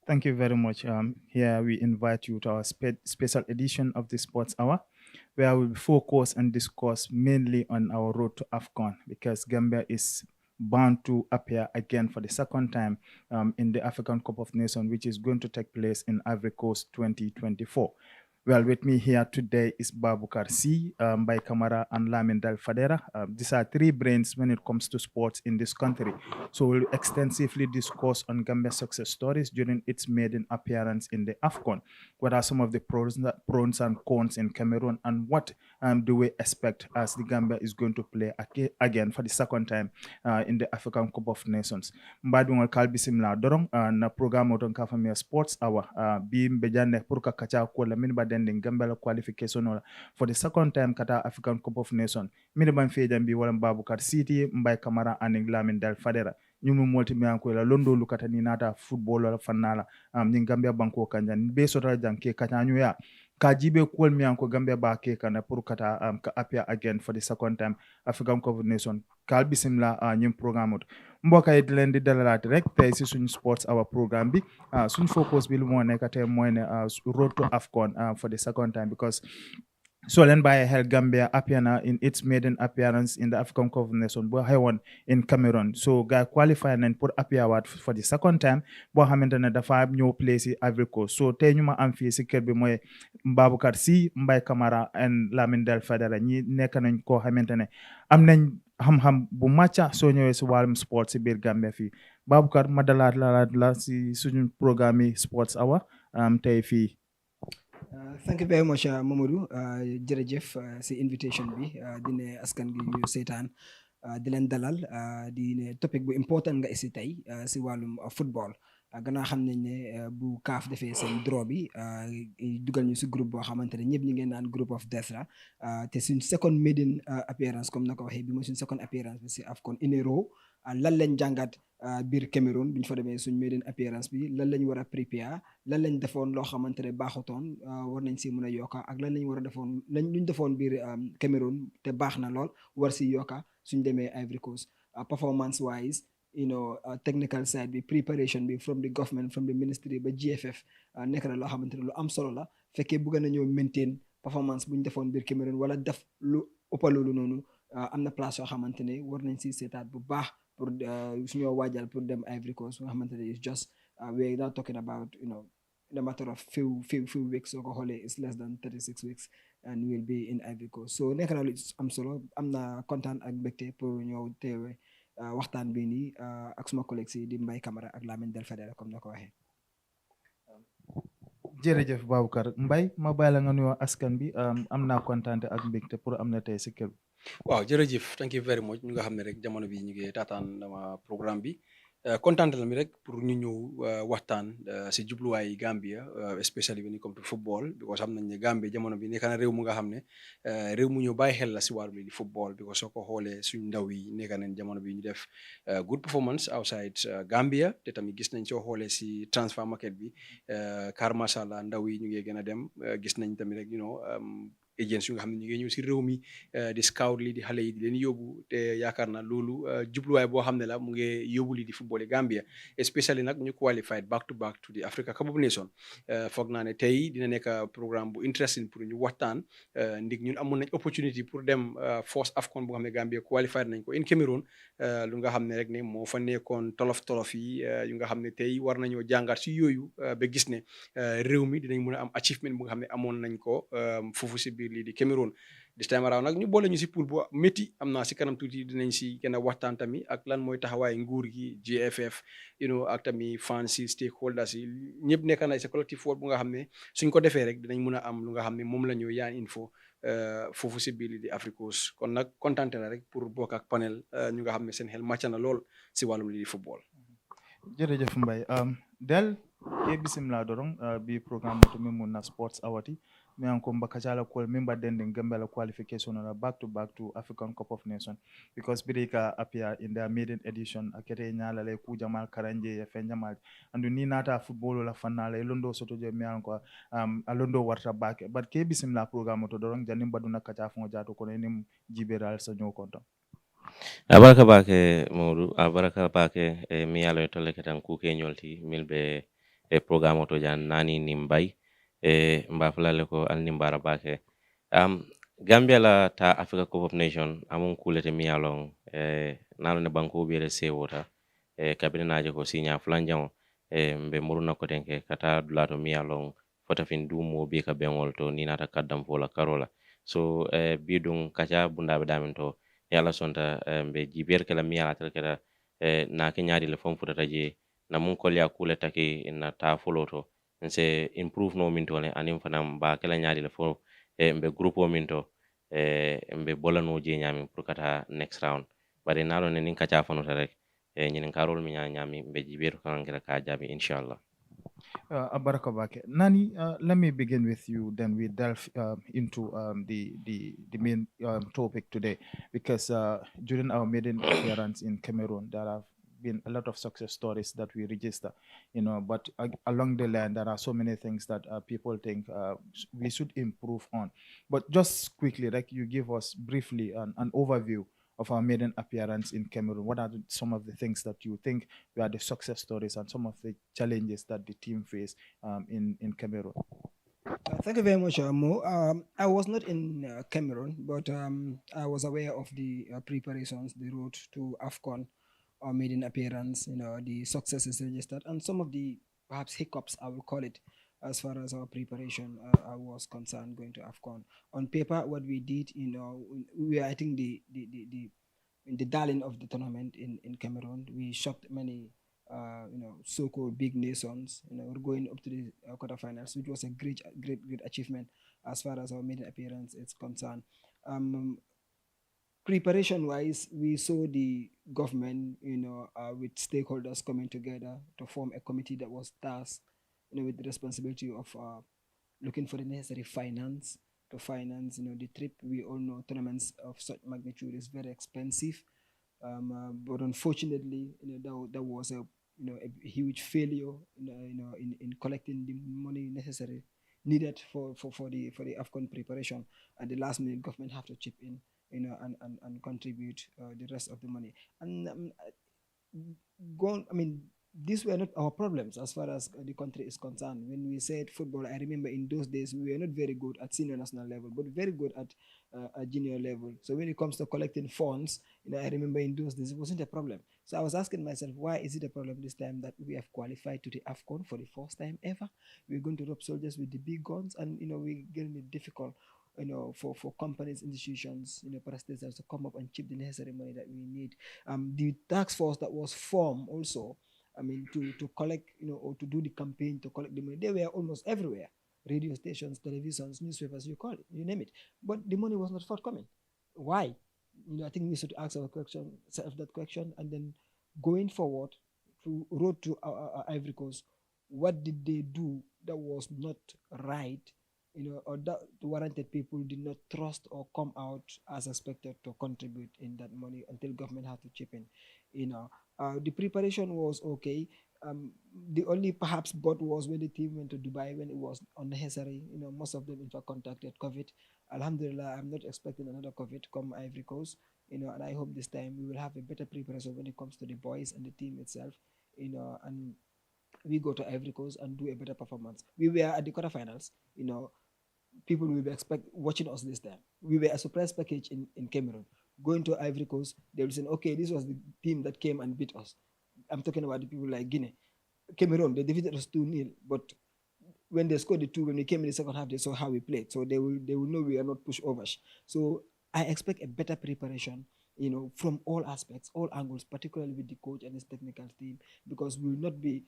Thank you very much. Here we invite you to our special edition of the Sports Hour, where we will focus and discuss mainly on our road to AFCON because Gambia is bound to appear again for the second time in the African Cup of Nations, which is going to take place in Ivory Coast 2024. Well, with me here today is Babukar C, by Kamara and Lamin Dal Fadera. These are three brains when it comes to sports in this country. So we'll extensively discuss on Gambia's success stories during its maiden appearance in the AFCON. What are some of the pros and cons in Cameroon, and what do we expect as the Gambia is going to play again for the second time in the African Cup of Nations? Mbadungol kalbi simla dorong na program oton kafamia sports hour bi mbejane purka kacha ko la min badende Gambia qualification for the second time kata African Cup of Nations. Min ban fejan bi wala Babukar City mbay Kamara aning Lamin Dal Fadera ñumu molti mi anko la londo lu kata ni nata football la fanala ni Gambia banko kanjan be sota janke kata ya ka jibe kol mi anko Gambia ba ke kana pour kata ka appear again for the second time African Cup of Nation kal bisimla ñim programme mboka yi di leen di dalalaat rek tey si suñu sports our programme bi suñ focus bi lu moo nekk tey mooy ne road to AFCON for the second time because so then by Hell Gambia appear in its maiden appearance in the African Cup of Nations bo xewoon in Cameroon so guy qualify nañ pour appear waat for the second time boo xamante ne dafa ñëw play si Ivory Coast so tey ñu ma am fii si kër bi mooy Baboucarr Sy Mbye Camara and Lamin Del Fadera ñi nekk nañ koo xamante ne am nañ xam-xam bu màcca soo ñëwee si wàllum sport si biir Gambia fii Baboucarr ma dalaat la si suñu programme yi sports hour tey fii. Thank you very much Mamadou jërëjëf si invitation bi di ne askan gi ñu seetaan di leen dalal di ne topic bu important nga isi tey si wàllum football gannaaw xam nañ ne bu CAF defee seen draw bi dugal ñu si groupe boo xamante ne ñëpp ñu ngeen naan group of death la te suñ second maiden appearance comme na ko waxee bi mooy suñ second appearance bi si AFCON in a row lan lañ jàngat biir Cameroon bi ñu fa demee suñ maiden appearance bi lan lañ war a prépare lan lañ defoon loo xamante ne baaxutoon war nañ si mën a yokka ak lan lañ war a defoon luñ defoon biir Cameroon te baax na lool war si yokka suñ demee Ivory Coast performance wise technical side bi preparation bi from the government from the ministry ba GFF nekk na loo xamante ne lu am solo la fekkee bëgg nañoo maintain performance bu ñu defoon biir Cameroon wala def lu ëpp loolu noonu am na place yoo xamante ne war nañ si seetaat bu baax pour suñoo waajal pour dem Ivory Coast nga xamante ne is just we're not talking about in a matter of few weeks soo ko xoolee is less than 36 weeks and we'll be in Ivory Coast so nekk na lu am solo am na kontaan ak mbégte pour ñëw teewe waxtaan bi nii ak suma collègue si di Mbye Camara ak Lamin Del Fadera comme na ko waxee. jërëjëf Baboucarr Mbye ma bàyyi la nga nuyoo askan bi am naa kontaan ak mbégte pour am na tey si kër. waaw jërëjëf thank you very much ñu nga xam ne rek jamono bi ñu ngi taataan dama programme bi kontaan la mi rek pour ñu ñëw waxtaan si jubluwaay Gambia especially when it come to football because xam nañ ne Gambia jamono bi nekk na réew mu nga xam ne réew mu ñu bàyyi xel la si wàllu di football because soo ko xoolee suñ ndaw yi nekk nañ jamono bi ñu def good performance outside Gambia te tamit gis nañ soo xoolee si transfer market bi car macha allah ndaw yi ñu ngi gën a dem gis nañ tamit rek agents yu nga xam ne ñu ngi ñëw si réew mi di scout li di xale yi di leen yóbbu te yaakaar na loolu jubluwaay boo xam ne la mu ngi yóbbu li di football Gambia especially nag ñu qualified back to back to the Africa Cup of Nations foog naa ne tey dina nekk programme bu interesting pour ñu waxtaan ndig ñun amoon nañ opportunity pour dem first AFCON bu nga xam ne Gambia qualified nañ ko in Cameroon lu nga xam ne rek ne moo fa nekkoon tolof yi yu nga xam ne tey war nañoo jàngat si yooyu ba gis ne réew mi dinañ mën a am achievement bu nga xam ne amoon nañ ko foofu si biir lii di Cameroon this time around nag ñu boole ñu si pool bu métti am naa si kanam tuuti dinañ si gën a waxtaan tamit ak lan mooy taxawaay nguur gi GFF ak tamit fans si stakeholders yi ñëpp nekk na si collective effort bu nga xam ne suñ ko defee rek dinañ mën a am lu nga xam ne moom la ñu yaan info foofu si biir lii di Afrique kon nag kontaan la rek pour bokk ak panel ñu nga xam ne seen xel màcc na lool si wàllum lii di football. jërëjëf Mbye del ke bisimla dorong bi programme to min mun na sports awati mi anko mbakachala ko min badende Gambia qualification na back to African Cup of Nations because birika appear in their maiden edition akete nyala le ku jamal karanje ya fenjamal andu ni nata football la fanala londo soto je mi anko alondo warta back but ke bisimla programme to dorong janim baduna kacha fon jato ko nim jiberal sa nyo konto abaraka bake Mamadou abaraka bake mi yalo tolle ketan ku ke nyolti milbe programme to jan nani nimbay mba fulale ko al nimbara bake Gambia la ta Africa Cup of Nation amun kulete miyalong nalo ne banko bele sewota kabine naje ko sinya flanjang mbe muruna ko denke kata dulato miyalong fota fin dumo be ka bengol to ni nata kaddam fola karola so bidung kacha bunda be damin to yala sonta mbe jiber kala miyala tel kala na ke nyaadi le fom futata je na mun kolya kule taki na ta folo to nse improve no min to ne anim fanam ba kala nyaadi le fo mbe groupe o min to mbe bolano je nyami pour kata next round bari nalo ne nin kacha fanota rek ñinin karol mi ñami mbe jiberu kan ngira ka jabi inshallah. Abaraka Bake. Nani, let me begin with you. Then we delve into the main topic today, because during our maiden appearance in Cameroon, there have been a lot of success stories that we register, But along the line, there are so many things that people think we should improve on. But just quickly, like you give us briefly an overview of our maiden appearance in Cameroon. What are some of the things that you think were the success stories and some of the challenges that the team faced in Cameroon? Thank you very much, Mo. I was not in Cameroon, but I was aware of the preparations, the road to AFCON, our maiden appearance, the successes registered, and some of the perhaps hiccups, I will call it, as far as our preparation I was concerned going to AFCON. On paper, what we did, we are, I think, the darling of the tournament in Cameroon. We shocked many so-called big nations. We're going up to the quarterfinals, which was a great achievement as far as our maiden appearance is concerned. Preparation-wise, we saw the government, with stakeholders coming together to form a committee that was tasked, with the responsibility of looking for the necessary finance to finance, the trip. We all know tournaments of such magnitude is very expensive, but unfortunately, that was a huge failure, in collecting the money necessary needed for the AFCON preparation. At the last minute, government have to chip in, and contribute the rest of the money. And these were not our problems as far as the country is concerned. When we said football, I remember in those days we were not very good at senior national level, but very good at junior level. So when it comes to collecting funds, I remember in those days it wasn't a problem. So I was asking myself, why is it a problem this time that we have qualified to the AFCON for the first time ever? We're going to rub soldiers with the big guns, and we're getting it difficult, for companies, institutions, parastatals to come up and chip the necessary money that we need. The task force that was formed also, to collect, or to do the campaign to collect the money, they were almost everywhere. Radio stations, televisions, newspapers, you call it, you name it. But the money was not forthcoming. Why? I think we should ask ourselves that question, and then going forward to road to Ivory Coast, what did they do that was not right, or that warranted people did not trust or come out as expected to contribute in that money until government had to chip in. The preparation was okay. The only perhaps but was when the team went to Dubai, when it was unnecessary. Most of them in fact contacted COVID. Alhamdulillah, I'm not expecting another COVID come Ivory Coast. And I hope this time we will have a better preparation when it comes to the boys and the team itself. And we go to Ivory Coast and do a better performance. We were at the quarterfinals. People will be watching us this time. We were a surprise package in Cameroon. Going to Ivory Coast, they will say, okay, this was the team that came and beat us. I'm talking about the people like Guinea. Cameroon, they defeated us 2-0, but when they scored the two, when we came in the second half, they saw how we played. So they will know we are not pushovers. So I expect a better preparation, from all aspects, all angles, particularly with the coach and his technical team, because we will not be.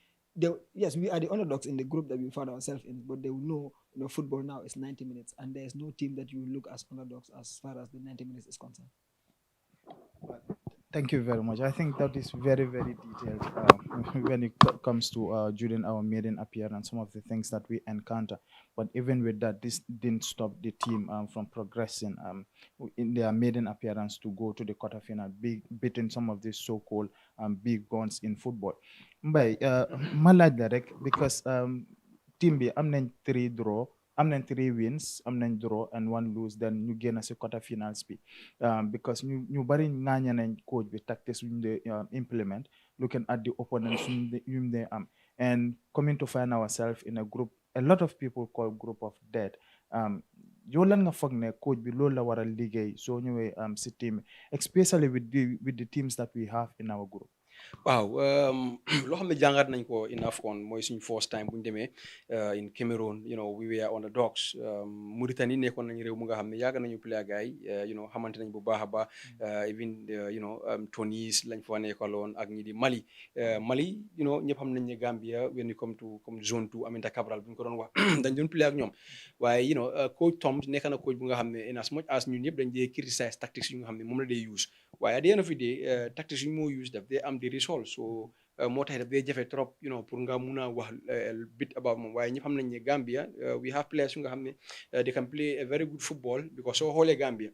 Yes, we are the underdogs in the group that we found ourselves in, but they will know, football now is 90 minutes, and there's no team that you will look as underdogs as far as the 90 minutes is concerned. Thank you very much. I think that is very, very detailed when it comes to during our maiden appearance, some of the things that we encounter. But even with that, this didn't stop the team from progressing in their maiden appearance to go to the quarterfinal, beating some of these so-called big guns in football. But malad direct because team B, I'm 3 draw. Am nañ 3 wins, am nañ draw and 1 lose, then ñu génn si quarterfinals bi because ñu bari ŋaaña nañ coach bi tactics ñu implement looking at the opponents ñu am, and coming to find ourselves in a group a lot of people call group of death. um yow lan nga foog ne coach bi loolu la war a liggéey soo ñëwee si team especially with the teams that we have in our group. waaw loo xam ne jàngat nañ ko in AFCON mooy suñu first time bu ñu demee in Cameroon we were on the docks. Mauritanie nekkoon nañu réew mu nga xam ne yàgg nañu play gaay xamante nañ bu baax a baax even Tunis lañ fa nekkaloon ak ñi di Mali. Mali ñëpp xam nañ ne Gambia when you come to comme zone 2 Aminta Cabral bu ñu ko doon wax dañ doon play ak ñoom waaye coach Tom nekk na coach bu nga xam ne in as much as ñun ñëpp dañ dee criticize tactics yu nga xam ne moom la dee use waaye at the end of the day tactics yu moo use daf dee am di result so moo tax daf dee jafe trop pour nga mun a wax bit about moom waaye ñëpp xam nañ ne Gambia we have players yu nga xam ne they can play a very good football because soo xoolee Gambia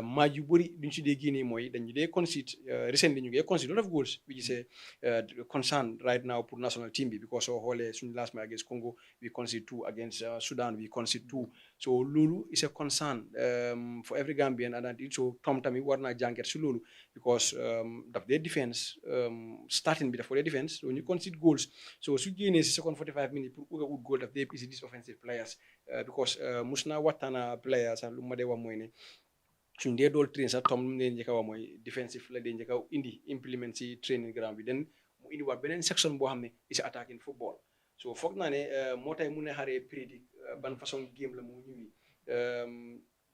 match yu bëri duñ si dee génnee mooy dañu dee concede recently ñu ngi concede lot of goals which is a concern right now pour national team bi because soo xoolee suñu last match against Congo we concede 2 against Sudan we concede 2 so loolu is a concern for every Gambian and so Tom tamit war naa jàngat si loolu because daf dee defense starting bi daf ko dee defense so ñu concede goals so su génnee si second 45 minutes pour uga ut goal daf dee easy these offensive players because mus naa waxtaana players sax lu ma dee wax mooy ne suñ dee dool train sax Tom lu mu dee njëkk a wax mooy defensive la dee njëkk a indi implement si training ground bi den mu indi waat beneen section boo xam ne is attacking football so foog naa ne moo tax mun a xaree prédict ban façon game la moo ñëwee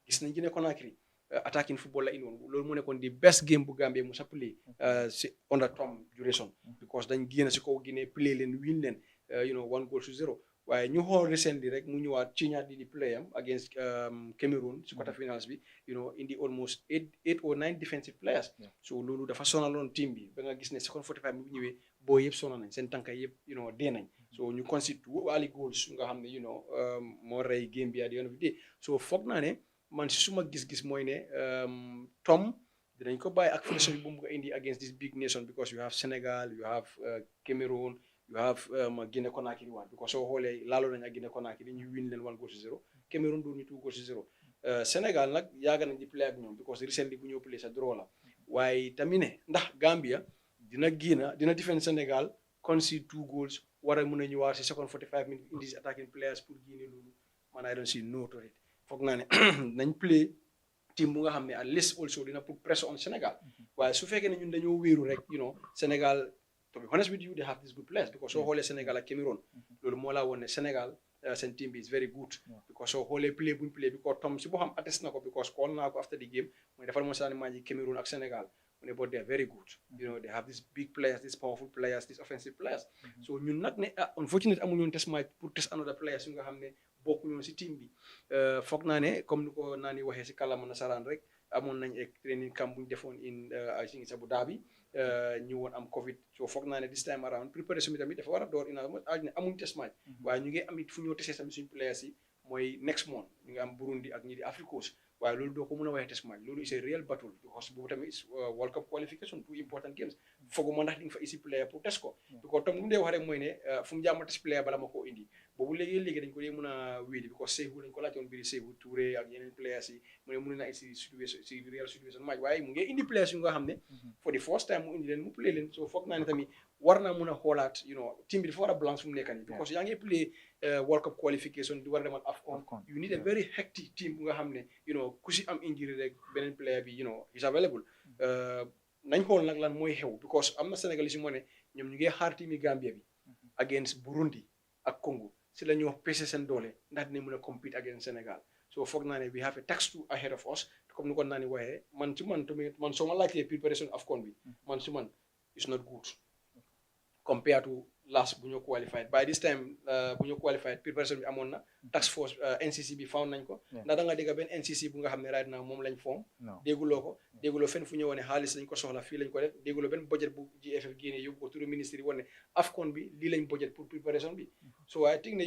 gis nañ Guinée Conakry attacking football la indi woon loolu mu nekkoon di best game bu Gambie mu sa play si under Tom duration because dañ génn si kaw Guinée play leen win leen 1-0 waaye ñu xool recently rek mu ñëwaat ci ñaar di play am against Cameroon si quarter finals bi indi almost 8 or 9 defensive players so loolu dafa sonaloon team bi ba nga gis ne second 45 bi bu ñëwee boo yëpp sonal nañ seen tànka yëpp dee nañ so ñu concede early goals nga xam ne moo rey game bi at the end of the day so foog naa ne man si suma gis-gis mooy ne Tom dinañ ko bàyyi ak philosophie bu mu ko indi against this big nation because you have Senegal you have Cameroon you have Guinea Conakry one because soo xoolee laaloo nañ ak Guinea Conakry ñu win leen 1-0 Cameroon doon ñu 2-0 Sénégal nag yaaga nañ di play ak ñoom because recently bu ñëw play sa draw la waaye tamit ne ndax Gambia dina defend Sénégal concede 2 goals war a mën a ñëwaat si second 45 minutes indi si attacking players pour génne loolu man I don't see no to it foog naa ne nañ play team bu nga xam ne at least also dina put pressure on Sénégal waaye su fekkee ne ñun dañoo wéeru rek Sénégal to be honest with you they have this good players because soo xoolee Sénégal ak Cameroon loolu moo laa woon ne Sénégal seen team bi is very good because soo xoolee play buñ play because Tom si boo xam attest na ko because call naa ko after the game mooy defal moo saani maa ji Cameroon ak Sénégal mu ne but they are very good they have these big players these powerful players these offensive players so ñun nag ne unfortunately amuñu woon test match pour test another players yu nga xam ne bokku ñoon si team bi foog naa ne comme ni ko naa ni waxee si kàllaama nasaraan rek amoon nañ ek training camp bu ñu defoon I think it's Abu Dhabi ñu woon am Covid so foog naa ne this time around préparation bi tamit dafa war a door amuñ test match waaye ñu ngi am it fu ñoo tesee tamit suñu players yi mooy next month ñu ngi am Burundi ak ñi di Afrique waaye loolu doo ko mën a waxee test match loolu is a real battle because boobu tamit is World Cup qualification 2 important games fooguma ndax di nga fa isi player pour test ko because tam lu mu dee wax rek mooy ne fu mu jaama test player bala ma koo indi boobu léegi dañ ko dee mën a wéedi because Seyhu lañ ko laajoon biir Seyhu Touré ak yeneen players yi mu ne mën na si situation si real situation match waaye mu ngi indi players yu nga xam ne for the first time mu indi leen mu play leen so foog naa ne tamit war naa mën a xoolaat team bi dafa war a balance fu mu nekk nii because yaa ngi play World Cup qualification di war a demal AFCON you need a very hectic team bu nga xam ne ku si am injury rek beneen player bi is available nañ xool nag lan mooy xew because am na Sénégal si moo ne ñoom ñu ngi xaar team yi Gambia bi against Burundi ak Congo si la ñuy wax pese seen doole ndax dinañ mën a compete against Sénégal so foog naa ne we have a task to ahead of us comme ni ko naa ni waxee man soo ma laajtee préparation AFCON bi man it's not good compared to last bu ñu qualified by this time bu ñu qualified préparation bi amoon na task force NCC bi found nañ ko ndax da nga dégg benn NCC bu nga xam ne right now moom lañ form dégguloo fenn fu ñu woon ne xaalis lañ ko soxla fii lañ ko def dégguloo benn budget bu GFF génne yóbbu ko turu ministre yi woon ne AFCON bi lii lañ budget pour préparation bi so I think ne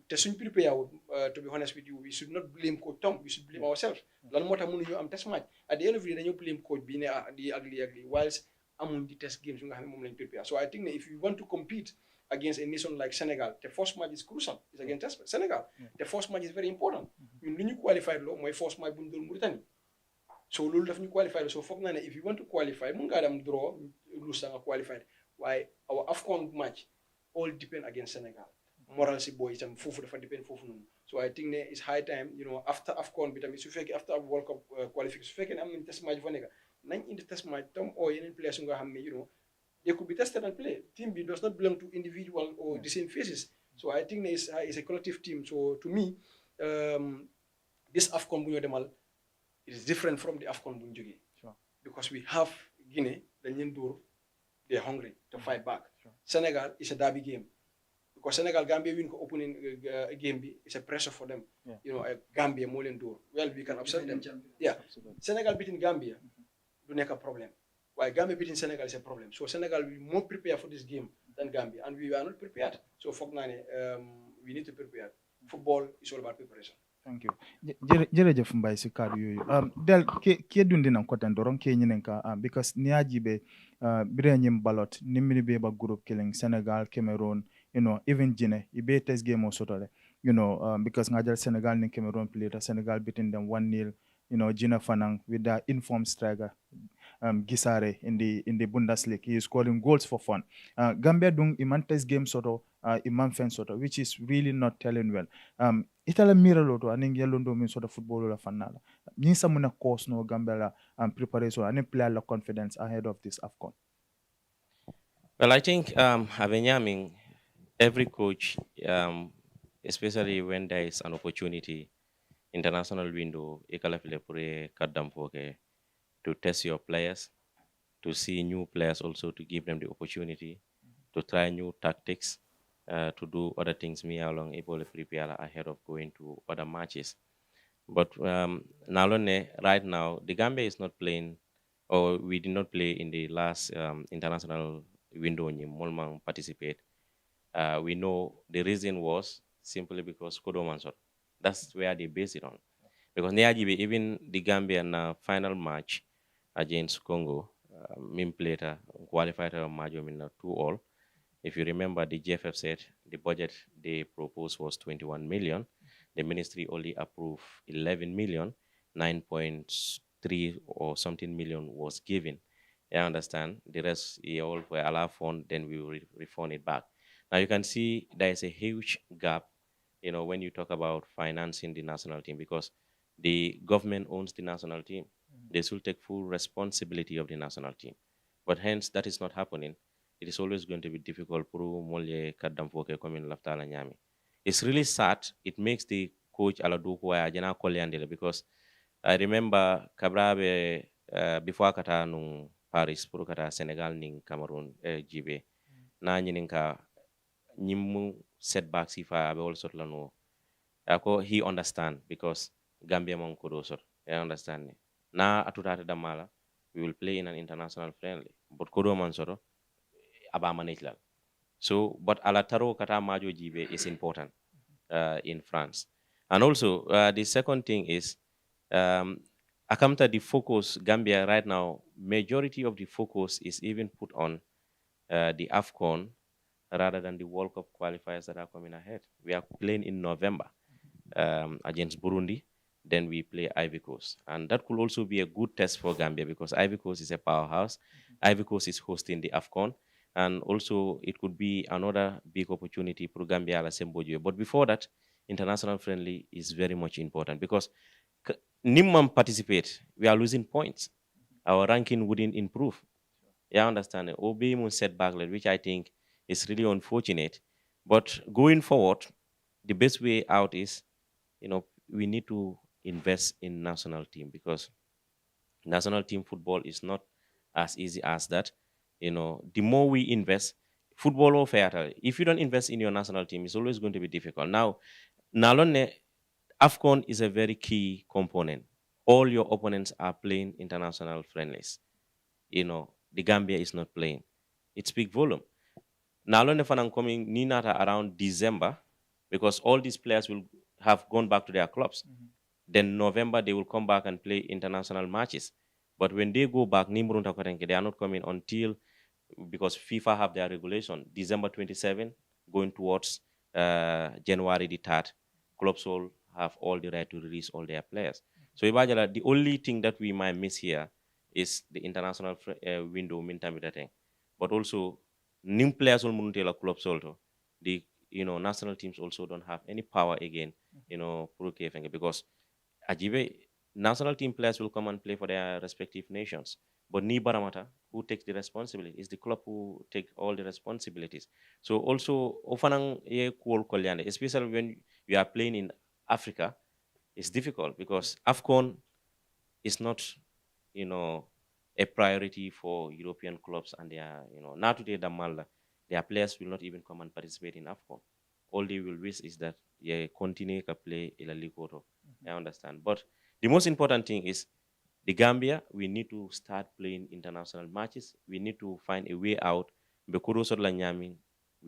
te suñ prepare wut to be honest with you we should not blame coach Tom we should blame ourselves lan moo tax mënuñu am test match at the end of the day dañoo blame coach bi ne lii ak lii whilst amuñ di test games yu nga xam ne moom lañ prepare so I think ne if you want to compete against a nation like Senegal the first match is crucial it's against Senegal the first match is very important ñun lu ñu qualified loo mooy first match bu ñu doon Mauritanie so loolu daf ñu qualified so foog naa ne if you want to qualify mun ngaa dem draw lose nga qualified waaye our AFCON match all depend against Senegal. Moral si boy itam fofu dafa depend fofu noonu. So I think it's high time, after AFCON bi tamit su fekkee after World Cup qualification su fekkee ne am nañ test match fa nekk nañ indi test match tam oo yeneen players yu nga xam ne they could be tested and play. Team B does not belong to individual or the same faces. So I think it's a collective team. So to me, this AFCON bu ñu demal is different from the AFCON bu ñu jógee. Sure. Because we have Guinea, dañ leen dóor, they're hungry to fight back. Sure. Senegal is a derby game. Because Senegal, Gambia win opening game, it's a pressure for them. Yeah. Gambia more than door. Well, we can upset them. Yeah. Absolutely. Senegal beating Gambia, do not a problem. Why Gambia beating Senegal is a problem. So Senegal will be more prepared for this game than Gambia, and we are not prepared. So for we need to prepare. Football is all about preparation. Thank you. Jërëjëf Mbaye si kàddu yooyu. Del ke dundi nan koten doron ke nyinen ka because niaji be bire nyim balot nimini be ba group killing Senegal, Cameroon, even Guinea, ibe test game also tole. Because ngajal Senegal and Cameroon played, Senegal beating them 1-0. Gina Fanang with the informed striker Gisare in the Bundesliga. He is scoring goals for fun. Gambia dung iman test game soto iman fen soto, which is really not telling well. Itala mira loto aning yalondo min sort of football la fanala. Ni samuna course no Gambia la preparation and player la confidence ahead of this AFCON. Well, I think Avenyaming, every coach, especially when there is an opportunity, international window, to test your players, to see new players also, to give them the opportunity, to try new tactics, to do other things me along able to prepare ahead of going to other matches. But Nalone, right now, the Gambia is not playing, or we did not play in the last international window in Molman participate. We know the reason was simply because Kodomansor. That's where they base it on. Because even the Gambian final match against Congo, Mim played qualified Majo 2-2. If you remember, the GFF said the budget they proposed was 21 million. The ministry only approved 11 million, 9.3 or something million was given. I understand. The rest all were allowed fund, then we will refund it back. Now you can see there is a huge gap, when you talk about financing the national team, because the government owns the national team. They should take full responsibility of the national team. But hence, that is not happening. It is always going to be difficult. It's really sad. It makes the coach because I remember Kabrabe before kata nung Paris, puru kata Senegal ning Cameroon GB. Na nyininka nyimu setbacks if I also lano. He understand because Gambia mong kudo I understand. Na atutata damala, we will play in an international friendly. But kudo man soro aba manage. So, but alataro kata majo jibe is important in France. And also, the second thing is, akamta the focus, Gambia right now, majority of the focus is even put on the AFCON rather than the World Cup qualifiers that are coming ahead. We are playing in November against Burundi. Then we play Ivory Coast. And that could also be a good test for Gambia because Ivory Coast is a powerhouse. Ivory Coast is hosting the AFCON. And also, it could be another big opportunity for Gambia. But before that, international friendly is very much important because Nimam participate, we are losing points. Our ranking wouldn't improve. Yeah, I understand. Obimun setback, which I think is really unfortunate. But going forward, the best way out is, we need to invest in national team because national team football is not as easy as that. The more we invest, football or fair, if you don't invest in your national team, it's always going to be difficult. Now, Nalone, AFCON is a very key component. All your opponents are playing international friendlies. The Gambia is not playing. It's big volume. Nalone Fanang coming Ninata around December because all these players will have gone back to their clubs. Then November, they will come back and play international matches. But when they go back, they are not coming until, because FIFA have their regulation, December 27, going towards January the 3rd, clubs will have all the right to release all their players. So the only thing that we might miss here is the international window, but also nim players will munute la club solto. The national teams also don't have any power again, because ajibe national team players will come and play for their respective nations. But ni baramata, who takes the responsibility? Is the club who take all the responsibilities. So also ofanang ye cool kolyande, especially when you are playing in Africa, it's difficult because AFCON is not, a priority for European clubs, and they are, now today their players will not even come and participate in AFCON. All they will wish is that they continue to play in La Liga. I understand. But the most important thing is the Gambia, we need to start playing international matches. We need to find a way out. We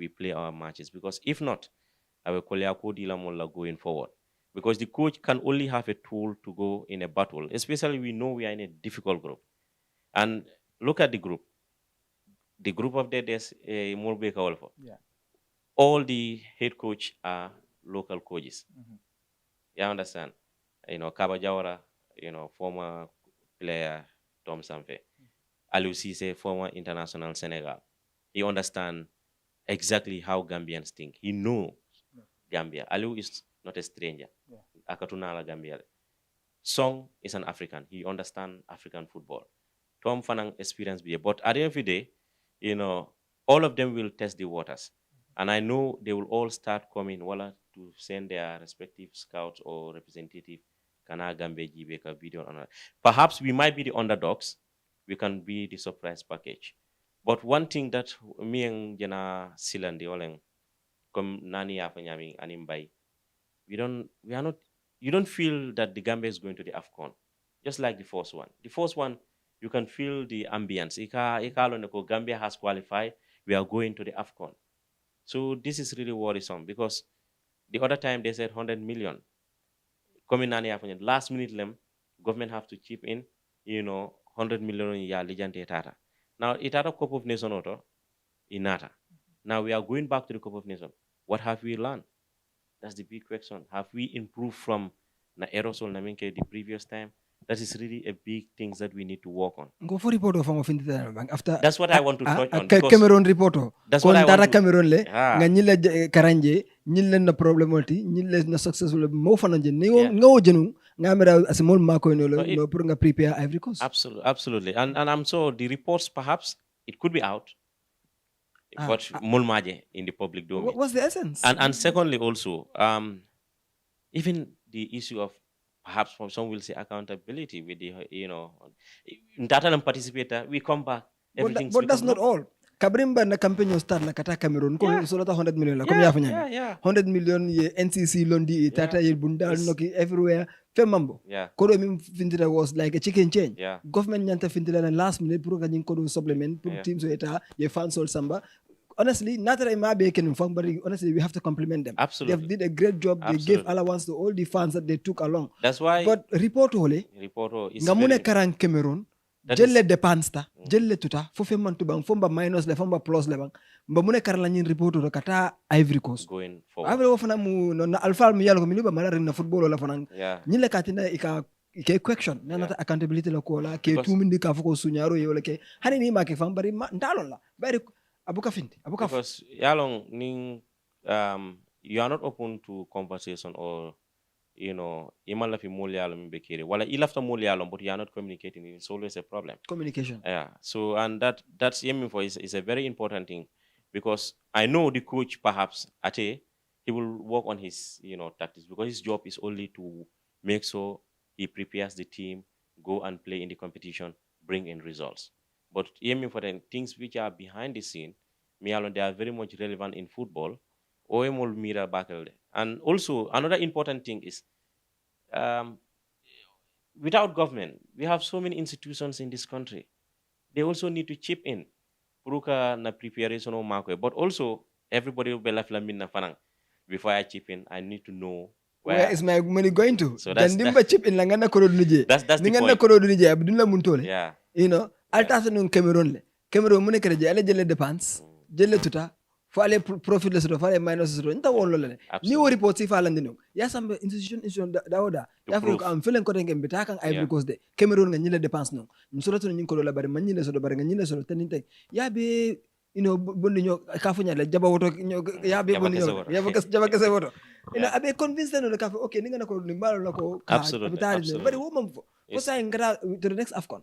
play our matches, because if not, I will call going forward. Because the coach can only have a tool to go in a battle, especially we know we are in a difficult group. And look at the group. The group of there's a Mulbeka also. Yeah. All the head coach are local coaches. You understand? Kaba Jawara, former player Tom Samfe. Aliou Cisse, former international Senegal. He understands exactly how Gambians think. He knows Gambia. Aliou is not a stranger. Akatunala Gambia. Song is an African. He understands African football. Tom Fanang experience be, but at the end of the day, all of them will test the waters. And I know they will all start coming to send their respective scouts or representative Kana Gambia Jibeka video. Perhaps we might be the underdogs. We can be the surprise package. But one thing that me and Jena Silandi Oleng come Nani Afanyami Animbai, you don't feel that the Gambia is going to the AFCON. Just like the first one. The first one, you can feel the ambience. Gambia has qualified. We are going to the AFCON. So this is really worrisome, because the other time they said 100 million. Last minute, government have to chip in, 100 million. Now, Itata Cup of Nation Inata. Now we are going back to the Cup of Nation. What have we learned? That's the big question. Have we improved from the aerosol the previous time? That is really a big thing that we need to work on. Go for report of after. That's what I want to touch on. Cameroon report. That's what I want to. Cameroon le. Nganyile karanje. Nyile na problem oti. Nyile na successful. Mo fananje. Ngo jenu. Ngamera asimol mako no purunga prepare Ivory Coast. Absolutely. And I'm sure the reports perhaps it could be out. But mulmaje in the public domain. What's the essence? And secondly also, even the issue of perhaps some will say accountability with the, data and participator, we come back. But that's not all. Kabrimba na campaign start la kata Cameroon ko solata 100 million la comme ya 100 million ye NCC londi tata ye bundal noki everywhere femambo kodo mim findira was like a chicken change. Government nyanta findira na last minute pour gagner kodo supplement pour team so eta ye fansol samba. Honestly, not that I'm making fun, but honestly, we have to compliment them. Absolutely. They did a great job. They gave allowance to all the fans that they took along. That's why. But report is ngamune karang Cameroon. Jelle dépense ta, jelle tuta, fofe man tu bang, fomba minus le, fomba plus le bang. Mbamune karla nyin report to kata Ivory Coast. Going forward. Ivory Coast mu na alpha mi yalo mi ba mara na football la fanang. Nyile katina ike question nana accountability la ko la ke tumindi ka foko sunyaro ye wala ke hani ni ma ke fam bari ndalon la. Bari because yalong you are not open to conversation, or imala fi mulyalom bekere wala ilafta mulyalom, but you are not communicating. It's always a problem. Communication. Yeah. So and that's aiming for is a very important thing, because I know the coach perhaps he will work on his tactics, because his job is only to make sure he prepares the team, go and play in the competition, bring in results. But aiming for the things which are behind the scene, they are very much relevant in football. And also, another important thing is, without government, we have so many institutions in this country. They also need to chip in. But also, everybody will be left before I chip in, I need to know where is my money going to. So that's chip in langana the point. Yeah. Alta nun Cameroon le. Cameroon mune kere jale jele dépense, jele tuta, fale profit le so fale minus so nta won lo le. Ni wo report si fala ndino. Ya sambe institution dawoda. Ya fo ko am felen ko ngem bitaka Ivory Coast de. Cameroon nga nyile dépense non. Msoro to nyin ko la bari man nyile so do bari nga nyile so taninte. Ya be bondi ñoo kafunya la jaba woto ya be bondi ñoo jaba kese woto abe convinced no kafu okay ninga nako limbalo nako absolutely but wo mam fo say ngara to the next AFCON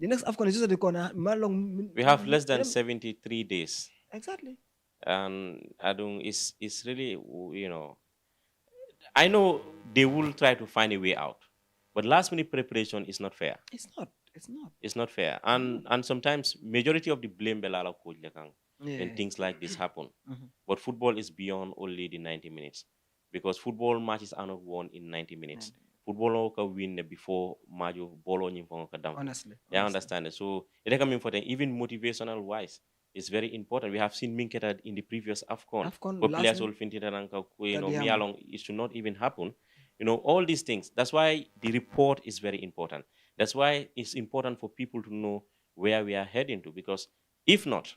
the next AFCON is just the corner malong we have less than 73 days exactly and it's really I know they will try to find a way out but last minute preparation is not fair. It's not fair. And sometimes majority of the blame belala coach when things like this happen. But football is beyond only the 90 minutes. Because football matches are not won in 90 minutes. Football can win before Majo Bolo down. Honestly. Yeah, I understand it. So it can be important. Even motivational wise, it's very important. We have seen Minketa in the previous AFCON. But players will think it should not even happen. All these things. That's why the report is very important. That's why it's important for people to know where we are heading to. Because if not,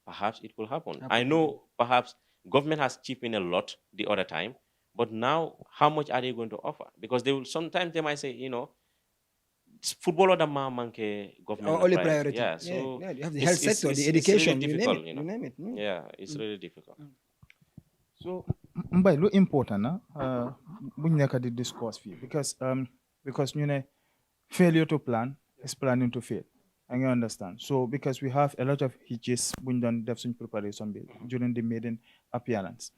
perhaps it will happen. I know perhaps government has chipped in a lot the other time, but now how much are they going to offer? Because sometimes they might say, football or the manke government only priority. Yeah, so you have the health sector, the education, it's really difficult, you name it. Yeah, it's really difficult. So mbay lu important na buñ nekk di discuss fii because failure to plan is planning to fail. And you understand. So because we have a lot of hitches buñ doon def suñ preparation bi during the maiden appearance.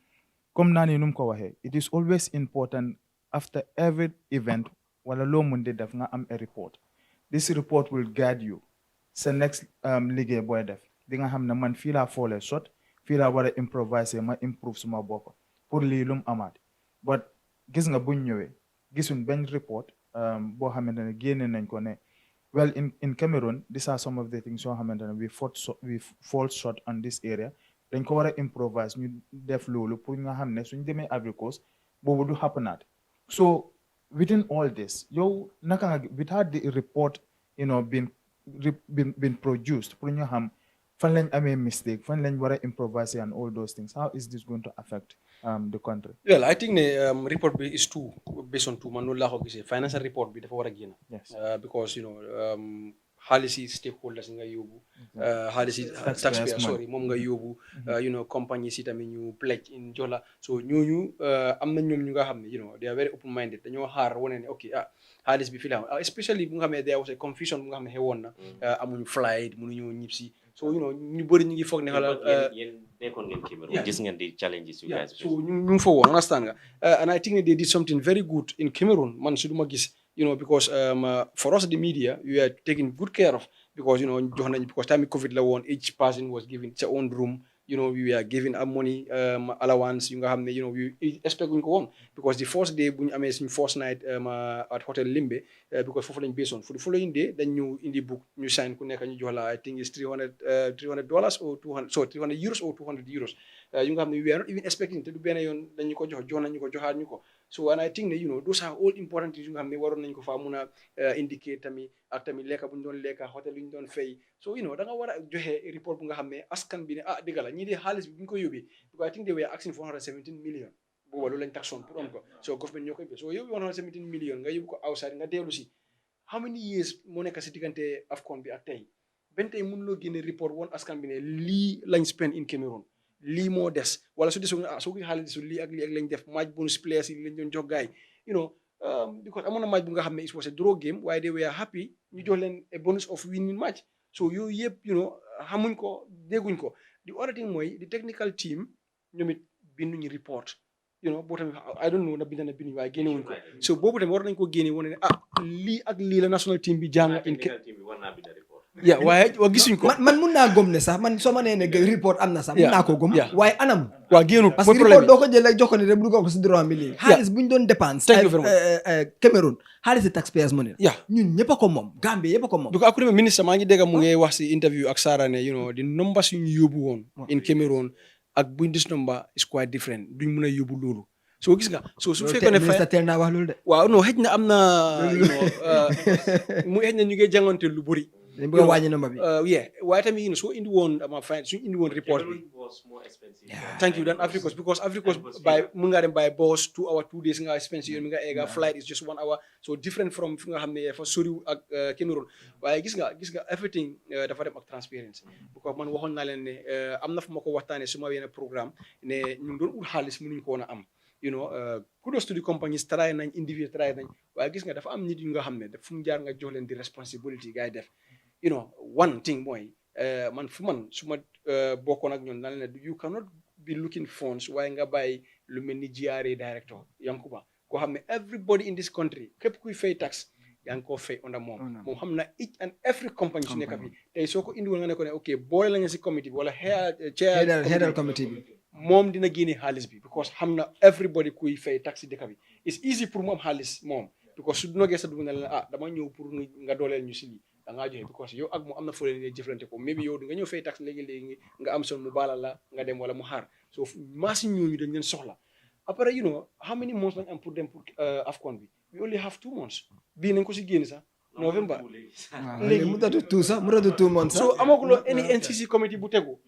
Comme nani num ko waxe, it is always important after every event wala lo mun di def nga am a report. This report will guide you. Sa next liggéey boy def di nga xam ne man fii laa foole shot fii laa war a improviser ma improve suma bopp pour lii lum amaat but gis nga buñ ñëwee gisuñ benn report boo xamante ne génne nañ ko ne well in Cameroon these are some of the things yoo xamante ne we fall short on this area dañ ko war a improvise ñu def loolu pour nga xam ne suñ demee Ivory Coast boobu du happenaat so within all this yow naka nga without the report been produced pour ñu xam fan lañ amee mistake fan lañ war a improvise and all those things how is this going to affect the country? Well, I think report is based on two man noonu laa ko gisee financial report bi dafa war a génn. Yes. Because xaalis yi stakeholders nga yóbbu xaalis yi taxpayer sorry moom nga yóbbu compagnie si tamit ñu pledge in jola so ñooñu am na ñoom ñu nga xam ne they are very open minded dañoo xaar wane ne ok xaalis bi fi la especially bu nga xam ne there was a confusion bu nga xam ne xewoon na amuñu flight mënuñoo ñib si so ñu bëri ñu ngi foog ne xala yéen nekkoon ngeen Cameroon gis ngeen di challenges you guys so ñu ngi fa woon understand nga and I think they did something very good in Cameroon man su duma gis because for us the media we are taking good care of because because time COVID la woon each person was given its own room we are giving our money allowance yu nga xam ne we expect ñu ko woon because the first day bu ñu amee suñu first night at hotel Limbe because foofu lañ besoon for the following day dañ ñu indi book ñu sign ku nekk ñu jox la I think it's $300 or 200 so 300 euros or 200 euros yu nga xam ne we are not even expecting te du benn yoon dañu ko jox nañu ko joxaat ñu ko so and I think ne those are all important things yu nga xam ne waroon nañ ko faa mun a indicate tamit ak tamit lekka bu ñu doon lekka hotel yu ñu doon fay so da nga war a joxe report bu nga xam ne askan bi ne dëgg la ñii de xaalis bi bu ñu ko yóbbee because I think they were asking 417 million booba loolu lañ taxoon pour am ko so government ñoo koy bi so yóbbu 117 million nga yóbbu ko outside nga dellu si how many years moo nekk si diggante AFCON bi ak tey benn tey mënuloo génne report woon askan bi ne lii lañ spend in Cameroon lii moo des wala su desul soo ko xaalis desul lii ak lañ def match bonus players yi lañ doon jox gaay because amoon na match bu nga xam ne it was a draw game waaye they were happy ñu jox leen a bonus of winning match so yooyu yëpp xamuñ ko dégguñ ko the other thing mooy the technical team ñoom it binduñu report boo tamit I don't know na binduñu waaye génne wuñ ko so boobu tamit war nañ ko génne wane ne lii ak lii la national team bi jàng waaye gisuñ ko man mun naa gëm ne sax man soo ma nee ne report am na sax mun naa ko gëm waaye anam génnul parce que report doo ko jël rek jox ko ne rek dugal ko si droit bi léegi xaalis bu ñu doon dépense Cameroon xaalis si taxpayers money ñun ñëpp a ko moom Gambie yëpp a ko moom because après ministre maa ngi dégg mu ngi wax si interview ak Sarah ne the numbers yu ñu yóbbu woon in Cameroon ak buñ this number is quite different duñ mën a yóbbu loolu so gis nga so su fekkee ne ministre teel naa wax loolu de waaw non xëj na am na mu xëj na ñu ngi jàngante lu bëri dañ bëgg a wàññi number bi. Yeah, waaye tamit so indi woon suñu indi woon report bi. Thank you. Then Africa, because Africa by munga dem by bus 2 hours 2 days nga expensive yoon nga ega flight is just 1 hour, so different from fi nga xam ne fa sori ak Cameroon. waaye gis nga everything dafa dem ak transparency, because man waxoon naa leen ne am na fu ma ko waxtaanee suma yenn programme ne ñu doon ut xaalis mënuñ ko woon a am, you know, kudos to the companies try nañ individual try nañ, waaye gis nga dafa am nit yu nga xam ne fu mu jaar nga jox leen di responsibility gars yi def, you know. One thing mooy man su ma bokkoon ak ñoom naa leen ne you cannot be looking funds waaye nga bàyyi lu mel ni GRA director Yankuba koo xam ne everybody in this country képp kuy fay tax yaa ngi koo fay under moom xam na each and every company su nekk bi tey soo ko indiwoon nga ne ko ne ok boole la nga si committee bi wala chair committee bi moom dina génne xaalis bi because xam na everybody kuy fay tax si dëkk bi it's easy pour mu am xaalis moom because su nogee sa dugg na leen dama ñëw pour nga dooleel ñu si lii da ngaa joxe because yow ak mu am na foo leen jëflante ko maybe yow nga ñëw fay tax léegi-léegi nga am son mu baala la nga dem wala mu xaar so maasi ñooñu dañ leen soxla après you know how many months lañ am pour dem pour AFCON bi we only have 2 months bii nañ ko si génn sax November léegi mu datu 2 months so amaguloo any NCC committee bu tegu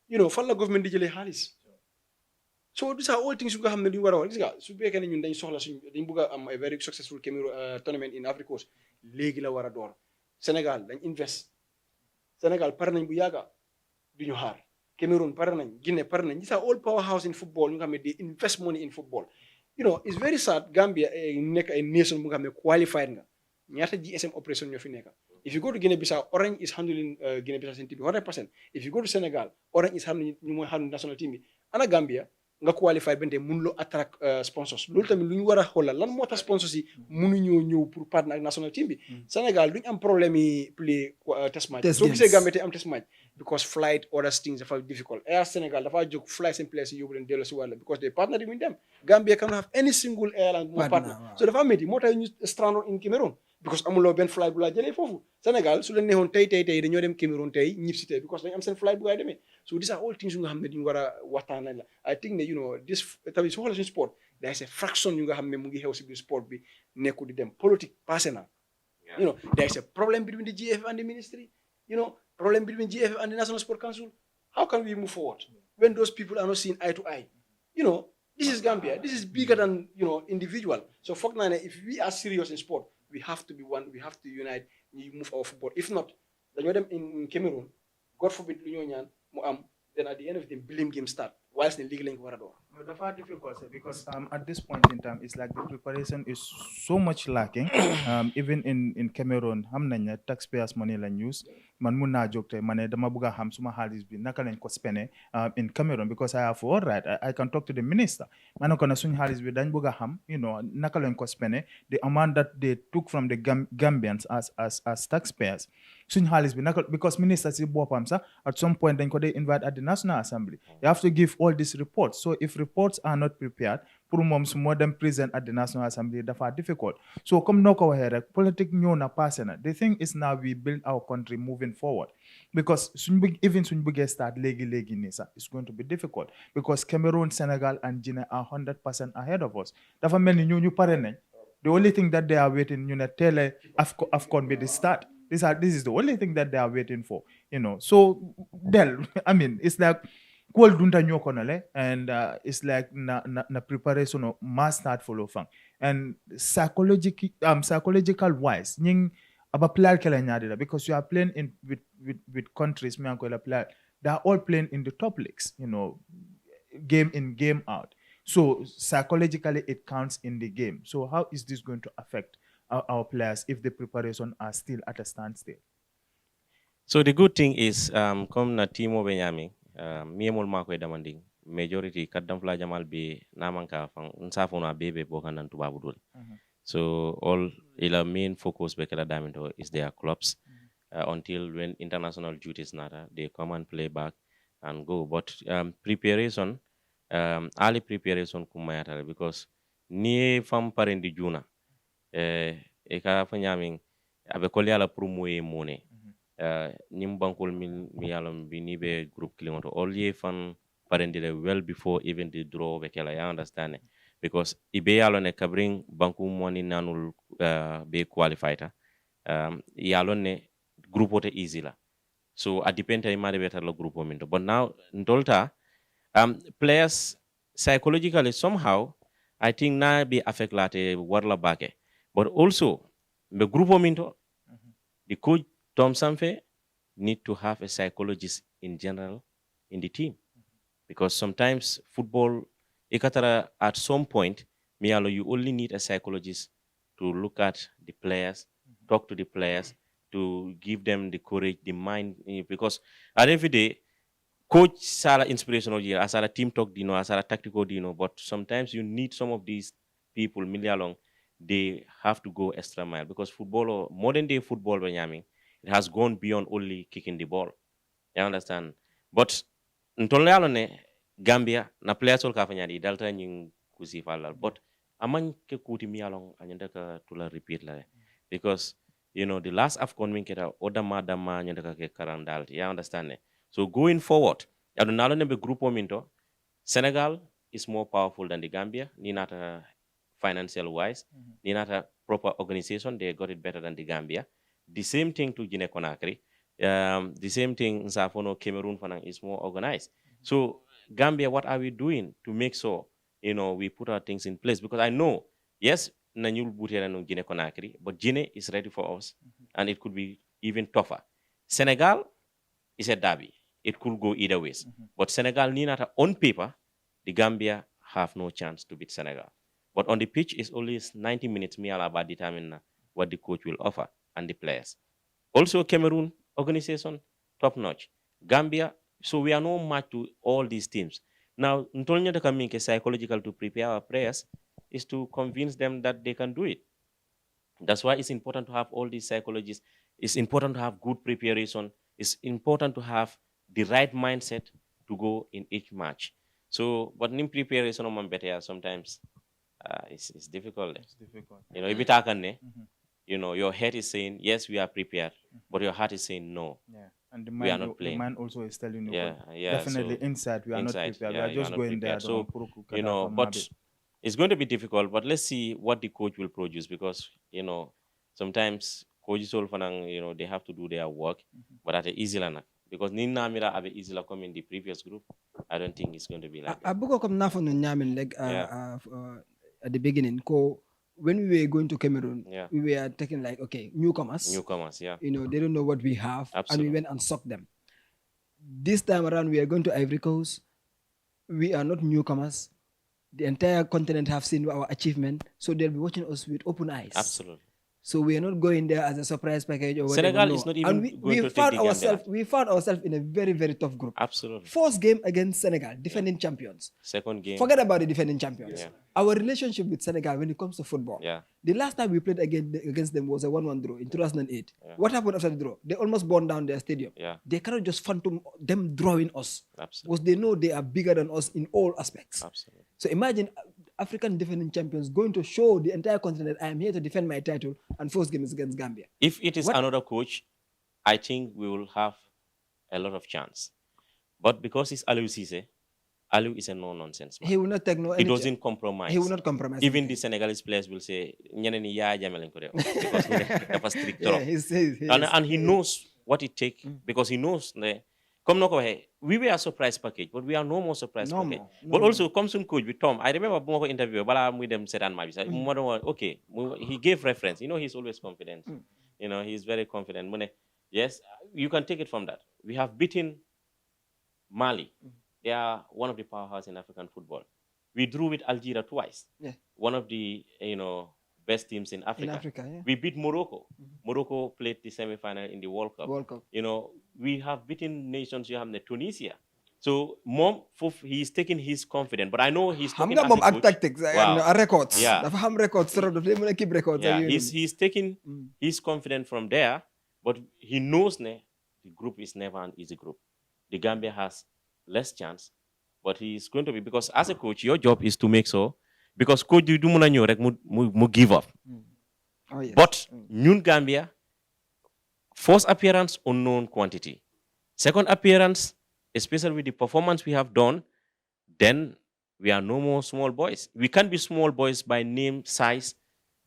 you know fan la government di jëlee xaalis so these are all things yu nga xam ne duñu war a wax gis nga su fekkee ne ñun dañ soxla dañ bëgg a am a very successful Cameroon tournament in Africa léegi la war a door Senegal dañ invest Senegal pare nañ bu yàgga duñu xaar Cameroon pare nañ Guinea pare nañ these are all powerhouse in football ñu nga xam ne they invest money in football, you know. It's very sad Gambia nekk ay nation bu nga xam ne qualified nga ñaata GSM operation ñoo fi nekk. If you go to Guinea-Bissau, Orange is handling Guinea-Bissau seen team bi 100%. If you go to Senegal, Orange is handling ñu mooy handling national team bi. Ana Gambia nga qualified bente mënuloo attract sponsors loolu tamit lu ñu war a xoolal lan moo tax sponsors yi mënuñoo ñëw pour partner ak national team bi. Sénégal duñ am problème yi play test match. soo gisee Gambia te am test match because flight other things dafa difficult. Air Sénégal dafa jóg fly seen place yi yóbbu leen delloo si wàll because they partner with them. Gambia cannot have any single airline moo partner so dafa métti moo tax ñu stranded in Cameroon because amuloo benn flight bu laa jëlee foofu. Sénégal su leen neexoon tey dañoo dem Cameroon tey ñib si tey because dañu am seen flight bu ngay demee. So these are all things yu nga xam ne duñu war a waxtaan la. I think ne you know this tamit su xoolee suñu sport there is a fraction yu nga xam ne mu ngi xew si biir sport bi nekku di dem politique passé na. You know there is a problem between the GFF and the ministry, you know, problem between GFF and the National Sport Council. How can we move forward when those people are not seen eye to eye? You know, this is Gambia, this is bigger than, you know, individual. So fuck nine, if we are serious in sport, we have to be one, we have to unite, we move our football. If not, dañoo dem in Cameroon, God forbid lu ñoo ñaan mu am, then at the end of the blame game start. Whilst the league link war a door. That's difficult because at this point in time, it's like the preparation is so much lacking. Even in Cameroon, xam nañ ne taxpayers money lañ use. Man mun naa jóg tey ma ne dama bëgg a xam suma xaalis bi naka lañ ko spene in Cameroon because I have all right. I can talk to the minister. Ma ne ko ne suñu xaalis bi dañ bëgg a xam, you know, naka lañ ko spene the amount that they took from the Gambians as taxpayers. Suñu xaalis bi naka because minister si boppam sax at some point dañ ko dey invite at the National Assembly. You have to give all these reports. So if reports are not prepared, pour moom su moo dem present at the National Assembly dafa difficult. So comme noo ko waxee rek politique ñëw na passé na. The thing is now we build our country moving forward because even suñ bëggee start léegi nii sax it's going to be difficult because Cameroon, Senegal and Guinea are 100% ahead of us. Dafa mel ni ñu pare nañ. The only thing that they are waiting ñu ne teel AFCON bi di start. This is the only thing that they are waiting for, you know. So, I mean, it's like cool dunta nyoko nale, and it's like na preparation of mass start follow fang. And psychological wise, nying aba player kela nyadida because you are playing in with countries me anko player. They are all playing in the top leagues, you know, game in game out. So psychologically, it counts in the game. So how is this going to affect our players if the preparation are still at a standstill? So the good thing is, come na team o benyami, miemol mako demanding majority kadam fla jamal be namanka fang unsafo na bebe bokan nan tubabudul. So all ila main focus be kala daminto is their clubs until when international duties nada they come and play back and go. But preparation, early preparation kumayata because ni fam parendi juna. Eka fanyaming abe koli ala promoye mone nim bankol mi yalom bi ni be group kilingoto all ye fan parendile well before even the draw be kala I understand it. Because ibe yalon ne kabring banku moni nanul be qualified yalon ne grupo te easy la. So at depend time made better la grupo minto. But now ndolta players psychologically somehow I think na be affect late warla bake. But also the grupo minto the coach Tom Sanfe need to have a psychologist in general in the team. Because sometimes football ikatara at some point mialo you only need a psychologist to look at the players, talk to the players, to give them the courage, the mind, because at every day coach sala inspirational year as a team talk dino as a tactical dino, but sometimes you need some of these people along they have to go extra mile because football or modern day football it has gone beyond only kicking the ball. You understand? But ne Gambia na players ol ka fanyadi dalta nying kusi falal, but among ke kuti mialong anyanda ka tula repeat la because the last AFCON min keta oda madama anyanda ka ke karandal. You understand? So going forward adu nalo nembe grupo minto Senegal is more powerful than the Gambia ni nata financial wise ni nata proper organization they got it better than the Gambia. The same thing to Guinea Conakry. The same thing Zafono Cameroon is more organized. So Gambia, what are we doing to make sure we put our things in place? Because I know, yes, Nanyul Butera no Guinea Conakry, but Guinea is ready for us, and it could be even tougher. Senegal is a derby; it could go either ways. But Senegal, on paper, the Gambia have no chance to beat Senegal. But on the pitch, it's only 90 minutes. Me about determine what the coach will offer and the players. Also, Cameroon organization top notch. Gambia. So we are no match to all these teams. Now, Ntonya the coming psychological to prepare our players is to convince them that they can do it. That's why it's important to have all these psychologists. It's important to have good preparation. It's important to have the right mindset to go in each match. So, but in preparation on better sometimes it's difficult. It's difficult. If you talk your head is saying yes, we are prepared, but your heart is saying no. Yeah. And we are not playing. The man also is telling you, yeah, definitely so inside we are not prepared. We are just going there. So, but it's going to be difficult. But let's see what the coach will produce because, sometimes coaches all they have to do their work, but at the easy line. Because Nina Mira have easy come in the previous group. I don't think it's going to be like that. At the beginning, when we were going to Cameroon, we were taking newcomers. Newcomers, yeah. They don't know what we have. Absolutely. And we went and sucked them. This time around, we are going to Ivory Coast. We are not newcomers. The entire continent have seen our achievement, so they'll be watching us with open eyes. Absolutely. So we are not going there as a surprise package or whatever. Senegal is not even going to take the Gambia. We found ourselves in a very, very tough group. Absolutely. First game against Senegal, defending champions. Second game. Forget about the defending champions. Yeah. Our relationship with Senegal when it comes to football. Yeah. The last time we played against them was a 1-1 draw in 2008. Yeah. What happened after the draw? They almost burned down their stadium. Yeah. They cannot just phantom them drawing us. Absolutely. Because they know they are bigger than us in all aspects. Absolutely. So imagine African defending champions going to show the entire continent, I am here to defend my title, and first game is against Gambia. If it is another coach, I think we will have a lot of chance. But because it's Aliou Cisse, Aliou is a no-nonsense man. He will not take no. He doesn't compromise. He will not compromise. Even the Senegalese players will say, because that's strict. And he knows what it takes because he knows. We were a surprise package, but we are no more surprise package. But also, comes some coach with Tom. I remember Bongo interview, but I'm with them said okay, he gave reference. He's always confident. He's very confident. Yes, you can take it from that. We have beaten Mali. They are one of the powerhouses in African football. We drew with Algeria twice. Yeah. One of the best teams in Africa. Yeah. We beat Morocco. Morocco played the semi-final in the World Cup. We have beaten nations. You have the Tunisia. So, he's taking his confidence, but I know he's taking tactics. Records. Yeah. Records. Yeah. He's taking his confidence from there, but he knows the group is never an easy group. The Gambia has less chance, but he's going to be, because as a coach, your job is to make sure, because coach you do mu give up. Oh, yes. But Nyun Gambia, first appearance, unknown quantity. Second appearance, especially with the performance we have done, then we are no more small boys. We can be small boys by name, size,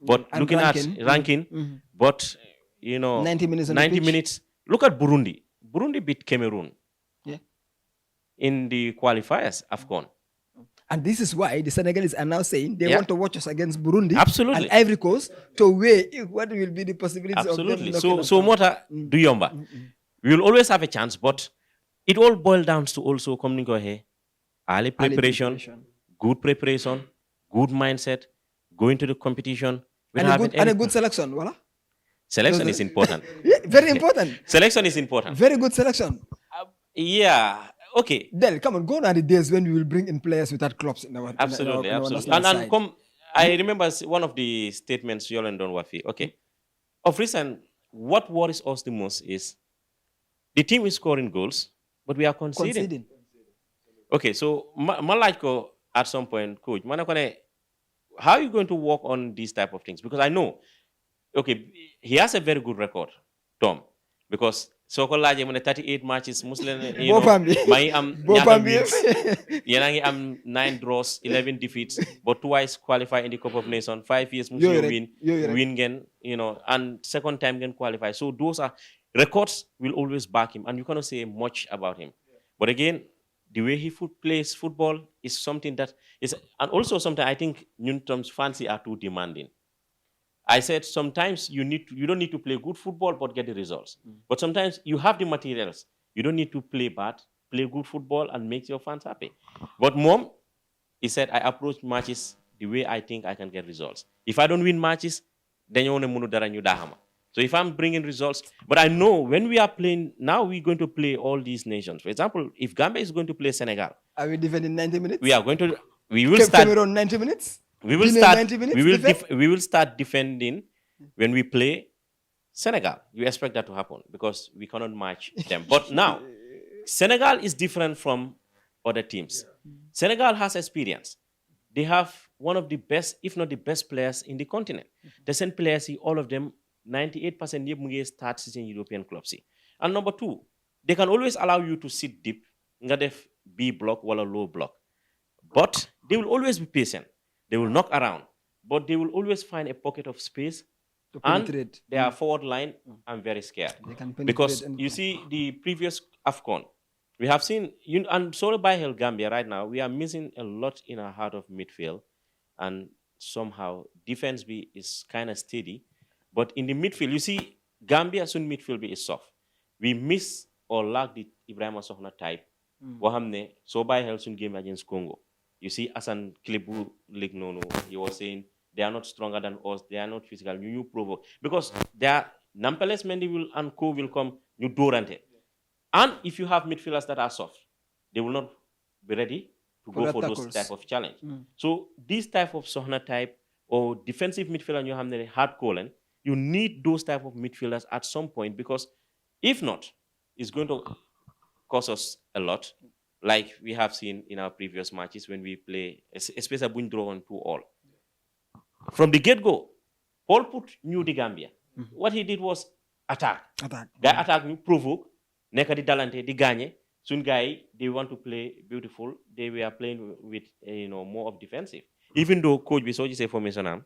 but looking at ranking, but 90 minutes. Look at Burundi. Burundi beat Cameroon. Yeah. In the qualifiers, AFCON. And this is why the Senegalese are now saying they Yeah. want to watch us against Burundi Absolutely. and Ivory Coast to weigh what will be the possibilities Absolutely. of them. So Mota do yomba. We will always have a chance, but it all boils down to also coming here. Early preparation, good preparation, good mindset, going to the competition. And a good selection, voila. Selection is important. Yeah, very important. Selection is important. Very good selection. Yeah. Okay. Del, come on, gone are the days when we will bring in players without clubs in our Absolutely, in our absolutely. national And side. come, I remember one of the statements Yolan Don Wafi. Okay. Of recent, what worries us the most is the team is scoring goals, but we are conceding. Okay, so Malajko at some point, coach, how are you going to work on these type of things? Because I know, okay, he has a very good record, Tom, because Soko Laje, 38 matches, Muslim, you know, Yanangi 9 draws, 11 defeats, but twice qualify in the Cup of Nations, 5 years Muslim win again, you know, and second time again qualify. So those are records will always back him, and you cannot say much about him. But again, the way he plays football is something that is, and also sometimes I think Newton's fancy are too demanding. I said sometimes you don't need to play good football but get the results. But sometimes you have the materials. You don't need to play bad, play good football and make your fans happy. But Mom, he said, I approach matches the way I think I can get results. If I don't win matches, then you want to. So if I'm bringing results, but I know when we are playing, now we're going to play all these nations. For example, if Gambia is going to play Senegal. Are we defending 90 minutes? We will start. Cameroon 90 minutes? We will start defending when we play Senegal. You expect that to happen because we cannot match them. But now, Senegal is different from other teams. Senegal has experience. They have one of the best, if not the best players in the continent. The same players, all of them, 98% start season European clubs. And number two, they can always allow you to sit deep, ngadef B block or low block. But they will always be patient. They will knock around, but they will always find a pocket of space. And their forward line, I'm very scared. Because you see the previous AFCON, we have seen, and sort of by Hell Gambia right now, we are missing a lot in our heart of midfield. And somehow defense is kind of steady. But in the midfield, you see, Gambia soon midfield is soft. We miss or lack the Ibrahim Sohna type. Wahamne, so by Hell soon game against Congo. You see, Asan Klebu Lignono, he was saying they are not stronger than us, they are not physical. You provoke. Because they are Nampeles Mendy and Co will come, you Dorante. And if you have midfielders that are soft, they will not be ready to go for those type of challenge. So this type of Sohna type or defensive midfielder you have the hard calling, you need those type of midfielders at some point because if not, it's going to cost us a lot. Like we have seen in our previous matches when we play, especially when draw on 2-2. From the get-go, Paul knew the Gambia. What he did was attack. Guy attack, provoke, neka di dalante, di gagne. Soon guy, they want to play beautiful. They were playing with, more of defensive. Even though coach Bisoji say formation,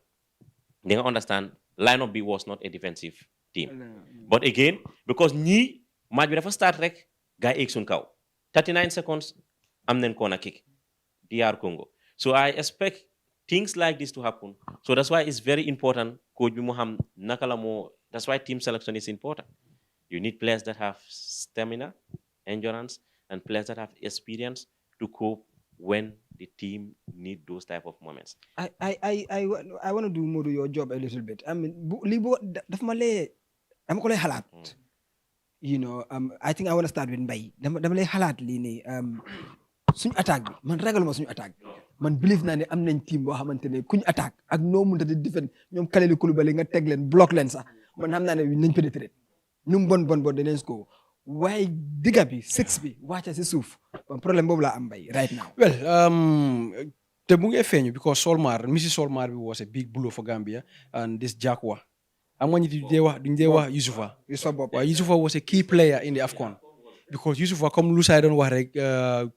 they understand lineup B was not a defensive team. But again, because ni match bi dafa start rek, guy egg sun kaw. 39 seconds, I'm then corner kick. DR Congo. So I expect things like this to happen. So that's why it's very important. Coach Bimuham Nakalamo, that's why team selection is important. You need players that have stamina, endurance, and players that have experience to cope when the team need those type of moments. I want to do more of your job a little bit. I mean, I think I want to start with Mbaye. Dama lay xalaat lii nii suñu attaque bi man ragaluma suñu attaque bi man believe naa ne am nañ team boo xamante ne kuñ attaque ak noo mënta di defend ñoom Kalidou Koulibaly nga teg leen block leen sax man xam naa ne nañ pénétrer nu mu bon danañ ko waaye digga bi six bi wàcca si suuf problème boobu laa am Mbaye right now. Well, te mu ngi feeñu because Mrs. Solmar was a big blow for Gambia and this Jakwa. I'm going to do Yusufa. Yusufa was a key player in the AFCON. Because Yusufa, come loose, I don't want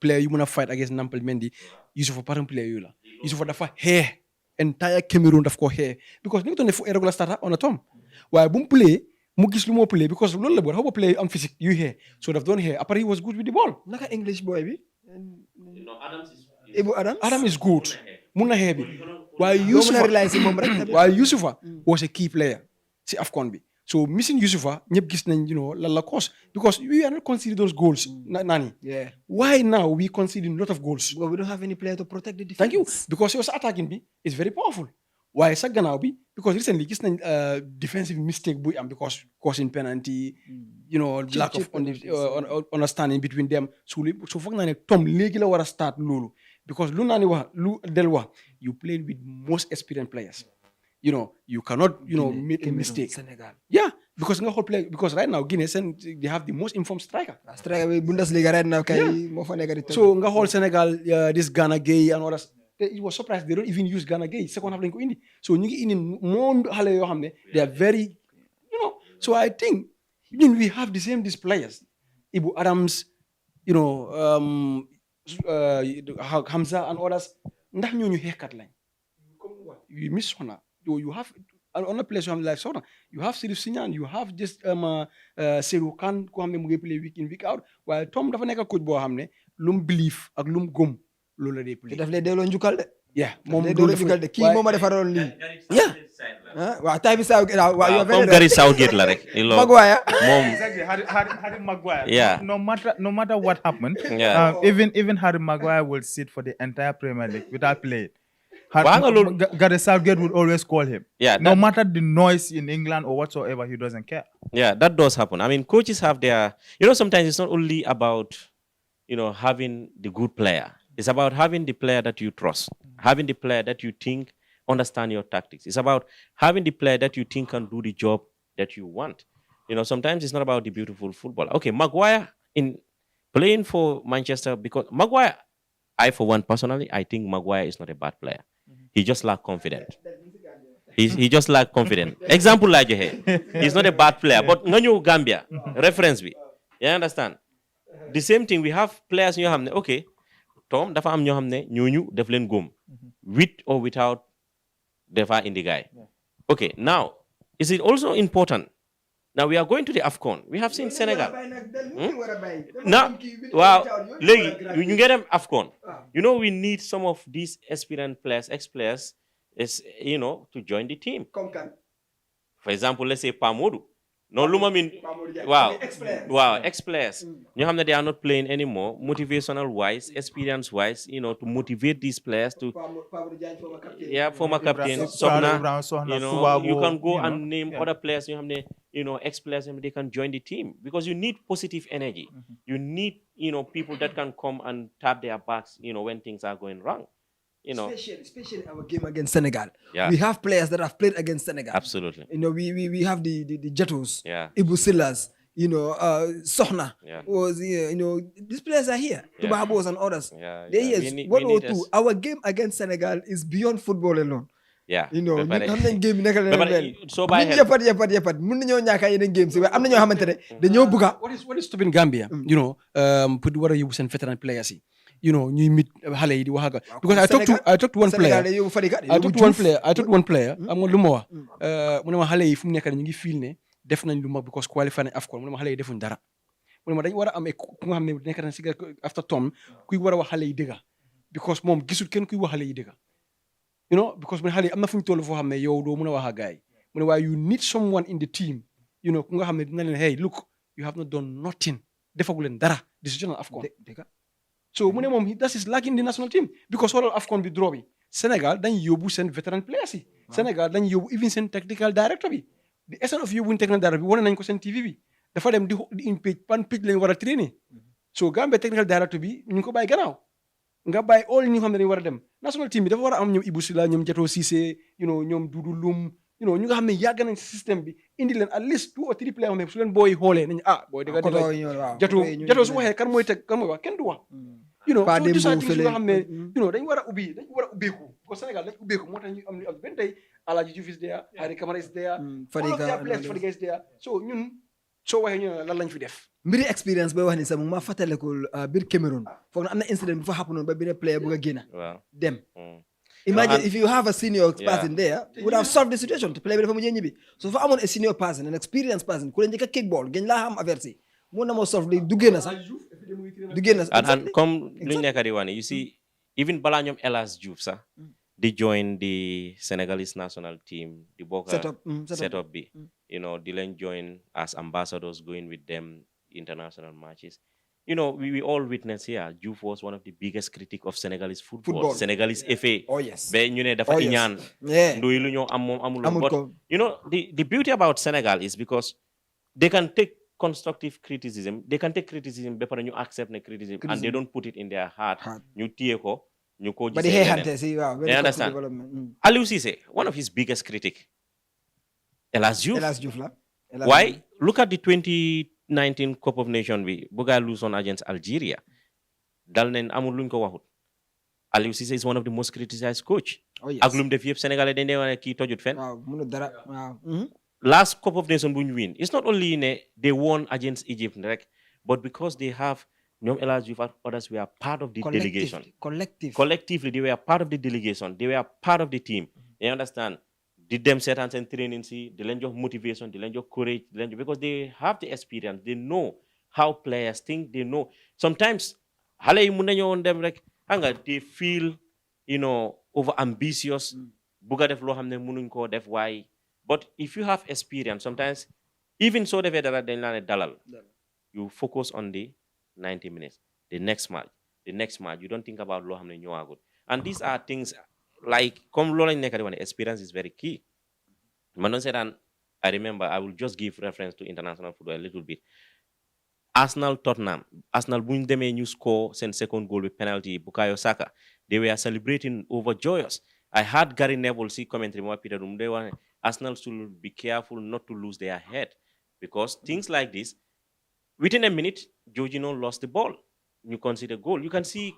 player you want to fight against Nampel Mendy. Yusufa, pattern player. Yusufa, dafa hair. Entire Cameroon, dafa hair. Because you don't have a regular starter on a tom. While boom play, mu gis lu moo play because loolu la boo dafa play am physique yu xee so daf doon xee après he was good with the ball. naka English boy bi. Adam is good mun na xee bi waaye Youssoufa was a key player si AFCON bi so missing Youssoufa ñëpp gis nañ lan la cause because we are not conceding those goals nani why now we conceding a lot of goals we don't have any player to protect the defense. Thank you because your attacking bi is very powerful waaye sa gannaaw bi because recently gis nañ defensive mistake buy am because causing penalty lack of understanding between them so foog naa ne Tom léegi la war a start loolu because lu naa ni wax lu del wax you played with most experienced players you cannot make a mistake. Senegal. Yeah, because nga xool play because right now Guinea they have the most informed striker. Striker bi Bundesliga right now kay moo fa nekk di so nga xool Senegal this Gana Gueye and others it was surprised they don't even use Gana Gueye second half lañ ko indi so ñu ngi indi moo xale yoo xam ne they are very so I think we have the same these players Ibu Adams Hamza and others ndax ñooñu xeexkat lañ you miss Sona you have another place you have like Sona you have Sirif Signan you have just Serou Kane ko xam ne mu ngi play week in week out waaye Tom dafa nekk coach boo xam ne lu mu believe ak lu mu gëm loolu la dee play daf lay delloo njukkal de moom delloo njukkal de kii moo ma defaroon lii waaw tay bi saa waaw comme Gary Southgate la rek Maguire moom Exactly, Harry Maguire. Yeah. No matter what happened, Yeah. Even Harry Maguire will sit for the entire Premier League without playing. Gary Southgate would always call him. Yeah, No matter the noise in England or whatsoever, he doesn't care. Yeah, that does happen. I mean, coaches have their, sometimes it's not only about, having the good player. It's about having the player that you trust, having the player that you think understand your tactics. It's about having the player that you think can do the job that you want. Sometimes it's not about the beautiful football. Okay, Maguire in playing for Manchester, because Maguire, for one personally, I think Maguire is not a bad player. He just lack confidence. He just lack confidence. Example like here. He's not a bad player, but Nganyo Gambia, reference be. You understand? The same thing, we have players in your hamne. Okay, Tom, dafa am ñoo xamne ñooñu def leen gom. With or without defa in the guy. Okay, now, is it also important? Now we are going to the AFCON. We have seen Senegal. Now, wow, you get them AFCON. We need some of these experienced players, ex-players, to join the team. For example, let's say Pamodu. No, Luma mean, ex-players. They are not playing anymore, motivational-wise, experience-wise, to motivate these players to... former captain, Sohna, you can go and name other players, ex-players, they can join the team. Because you need positive energy. You need, people that can come and tap their backs, when things are going wrong. Especially our game against Senegal. Yeah. We have players that have played against Senegal. Absolutely. We have the Jetos, Ibu Silas, Sohna. Yeah. These players are here. Yeah. Tubabos and others. Yeah. They're here. 102. Our game against Senegal is beyond football alone. Yeah. ñu xam nañ game bi naka la mel. So by yëppat mun nañoo ñàkk yeneen game si waaye am na ñoo xamante ne dañoo bëgga. What is stopping Gambia? Pour war a yóbbu seen veteran players yi. ñuy mit xale yi di wax ak because I talked to one player. I talked to one player. am nga lu ma wax. mu ne ma xale yi fu mu nekk ñu ngi feel ne def nañ lu mag because qualify nañ AFCON mu ne ma xale yi defuñ dara. mu ne ma dañ war a am ku nga xam ne nekk na si after Tom kuy war a wax xale yi dëgga because moom gisul kenn kuy wax xale yi dëgga. Because mu ne xale yi am na fu ñu toll foo xam ne yow doo mën a wax ak gars yi. mu ne waaye you need someone in the team. ku nga xam ne dina leen hey look you have not done nothing defagu leen dara decision AFCON. So mu ne moom that is lacking the national team because xoolal AFCON bi draw bi Sénégal dañ yóbbu seen veteran players yi. Sénégal dañ yóbbu even seen technical director bi. The essence of yóbbuñ technical director bi wane nañ ko seen TV bi dafa dem di in page pan page lañ war a trainer. So Gambia technical director bi ñu ngi ko bàyyi gannaaw nga bàyyi all ñu xam ne dañ war a dem national team bi dafa war a am ñoom Ibou Sila ñoom Jato Cissé ñoom Doudou Loum ñu nga xam ne yàgg nañ système bi indi leen at least 2 or 3 players xam ne su leen booy xoolee nañ booy dëgg Jato su waxee kan mooy wax kenn du wax. Pas de so mbuur nga xam ne dañ war a ubbeeku parce que Sénégal dañ ubbeeku moo tax ñu am li am benn tey Alaaji Diouf is there Henry Camara is there Fadiga is there so ñun soo waxee ñu lan lañ fi def mbiri expérience bay wax ni sax mu ma fàttalikul biir Cameroon foog na am na incident bu fa happen noonu ba benn player bu nga génn dem Imagine if you have a senior Yeah. person there, would have solved the situation to play with the So for a senior person, an experienced person, couldn't take a kickball, gain la ham aversi. One more solve the Dugenas. And come Lunyakariwani, you see, even Balanyom Elas Jufsa, they joined the Senegalese national team, the Boca set up B. You know, Dylan joined as ambassadors going with them international matches. You know, we all witness here, Diouf was one of the biggest critics of Senegalese football. Senegalese FA. Oh, yes. But, you know, the beauty about Senegal is because they can take constructive criticism. They can take criticism, but you accept the criticism, and they don't put it in their heart. You but they understand? Aliou Cissé, one of his biggest critics, Elas Diouf. Why? Look at the 2019 Cup of Nations we Buga lose on against Algeria. Dalnen amul luñ ko waxut. Aliou Cissé is one of the most criticized coach. Oh, yes. Aglum def yep Sénégalais dañ wane ki tojut fen. Last Cup of Nations buñ win. It's not only they won against Egypt, but because they have Elas Diouf and others were part of the delegation. Collectively, they were part of the delegation. They were part of the team. You understand? Did them set and training, see, the language of motivation, the language of courage, because they have the experience. They know how players think. They know. Sometimes, they feel, over ambitious. Why? But if you have experience, sometimes, even so, you focus on the 90 minutes. The next match. You don't think about lo hamne ñëwagut. And these are things like come lo lañ nekk di wane experience is very key. Man said, and I remember I will just give reference to international football a little bit. Arsenal Tottenham. Arsenal buñ demee ñu score seen second goal with penalty Bukayo Saka. They were celebrating overjoyous. I heard Gary Neville see commentary more Peter Dum. They were Arsenal should be careful not to lose their head because things like this. Within a minute, Jorginho lost the ball. You consider goal. You can see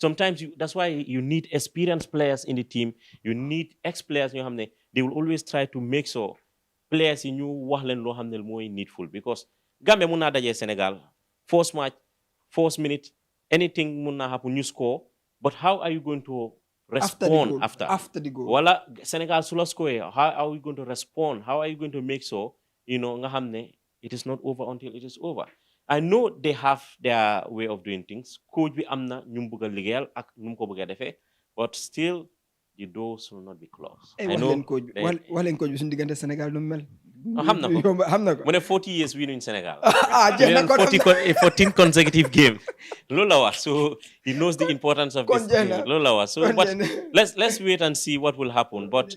sometimes that's why you need experienced players in the team. You need ex-players. They will always try to make sure players in you more needful because Gambia muna daje Senegal. First match, first minute, anything muna happen, you score. But how are you going to respond after the goal? Wala Senegal sula score. How are we going to respond? How are you going to make sure it is not over until it is over? I know they have their way of doing things. Coach bi amna ñum bëgg liggéeyal ak ñum ko bëgg defé, but still the doors will not be closed. I know coach bi suñu digënté Sénégal nu mel. Xamna ko. Mu ne 40 years win in Senegal. 14 consecutive games. Lola wa. So he knows the importance of this game. Lola wa. So but let's wait and see what will happen. But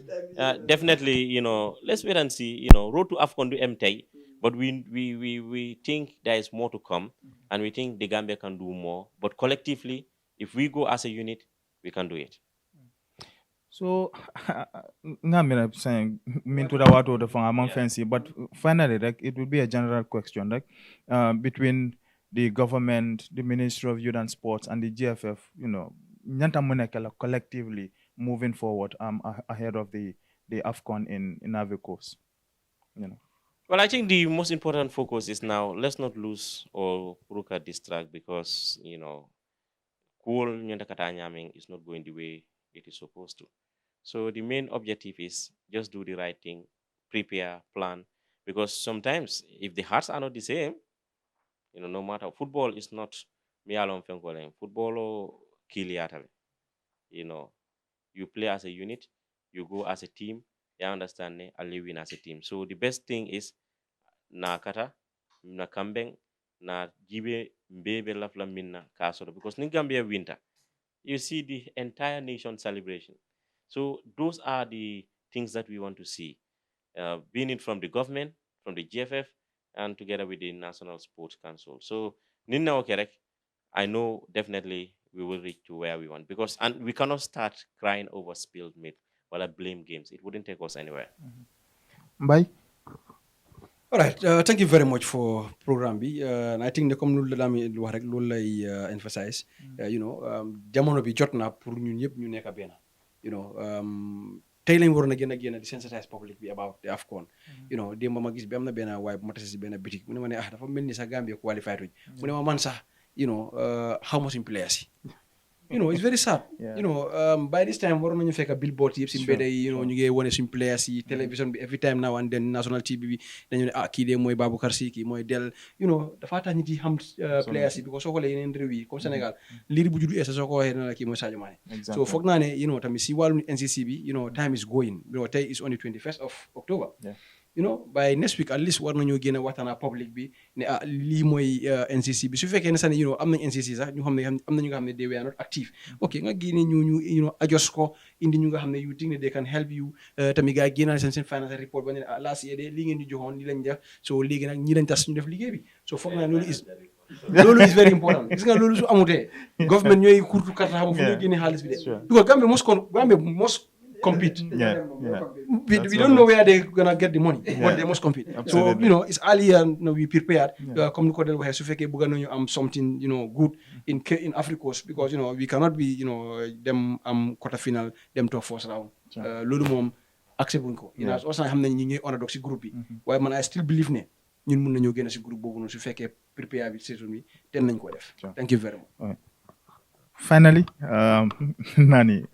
definitely, let's wait and see, road to AFCON do MTI. But we think there is more to come, and we think the Gambia can do more. But collectively, if we go as a unit, we can do it. So, I'm saying, fancy, but finally, it would be a general question, between the government, the Ministry of Youth and Sports, and the GFF, collectively moving forward ahead of the AFCON in Ivory Coast, Well, I think the most important focus is now, let's not lose or look at this track because, cool is not going the way it is supposed to. So the main objective is just do the right thing, prepare, plan, because sometimes if the hearts are not the same, no matter, football is not me alone football or kiliatale. You play as a unit, you go as a team, you understand, and you win as a team. So the best thing is na kata na kambeng na jibe mbebe lafla minna kasoro because in Gambia winter you see the entire nation celebration. So those are the things that we want to see, being it from the government, from the GFF, and together with the National Sports Council. So Ninna Okerek, I know definitely we will reach to where we want and we cannot start crying over spilled milk or blame games. It wouldn't take us anywhere. Bye. All right, thank you very much for program bi and I think ne comme loolu la mi wax rek loolu lay emphasize jamono bi jot na pour ñun ñëpp ñu nekk benn tey lañ waroon a gën di sensitize public bi about the AFCON démb ma gis bi am na benn waaye bu ma tase si benn bitik mu ne ma ne dafa mel ni sax Gambia qualified wuñ mu ne ma man sax how much in players yi you know, it's very sad. Yeah. You know, by this time waroon nañu fekk billboard yëpp si Sure, mbedd yi, you know, ñu ngi wone suñ players yi télévision bi every time now and then national TV bi dañu ne kii de mooy Baboucarr Sy kii mooy Del, you know, dafa tax nit yi xam players yi because soo xoolee yeneen réew yi comme Sénégal liir bu juddu soo ko waxee na la kii mooy Sadio Mané. So foog naa ne, you know, tamit si wàllum NCC bi, you know, time is going, you know, tey is only 21st of October. You know, by next week at least war nañoo génn waxtaan ak public bi ne lii mooy NCC bi su fekkee ne sax ne, you know, am nañ NCC sax ñu xam ne am na ñu nga xam ne they were not active. Ok nga génne ñu you know, adjust ko indi ñu nga xam ne you think ne they can help you, tamit gars yi génnaale seen financial report ba ne last year de lii ngeen di joxoon lii lañ def, so léegi nag ñi lañ tas ñu def liggéey bi, so foog naa loolu is very important. Gis nga loolu su amutee government ñooy kurtu karta xam fu ñuy génne xaalis bi de, because Gambia must compete. We don't know where they're gonna get the money, but they must compete. So, you know, it's early and, you know, we prepared. Come to Kodel where su fekkee bëgg nañu am something, you know, good in Africa, because, you know, we cannot be, you know, them quarter final, them to first round. Loolu moom accept wuñ ko. You know, aussi xam nañ ñi ñuy underdog si groupe bi. Waaye man I still believe ne ñun mun nañoo génn si groupe boobu noonu su fekkee prepare bi saison bi ten nañ ko def. Thank you very much. Finally, Nani.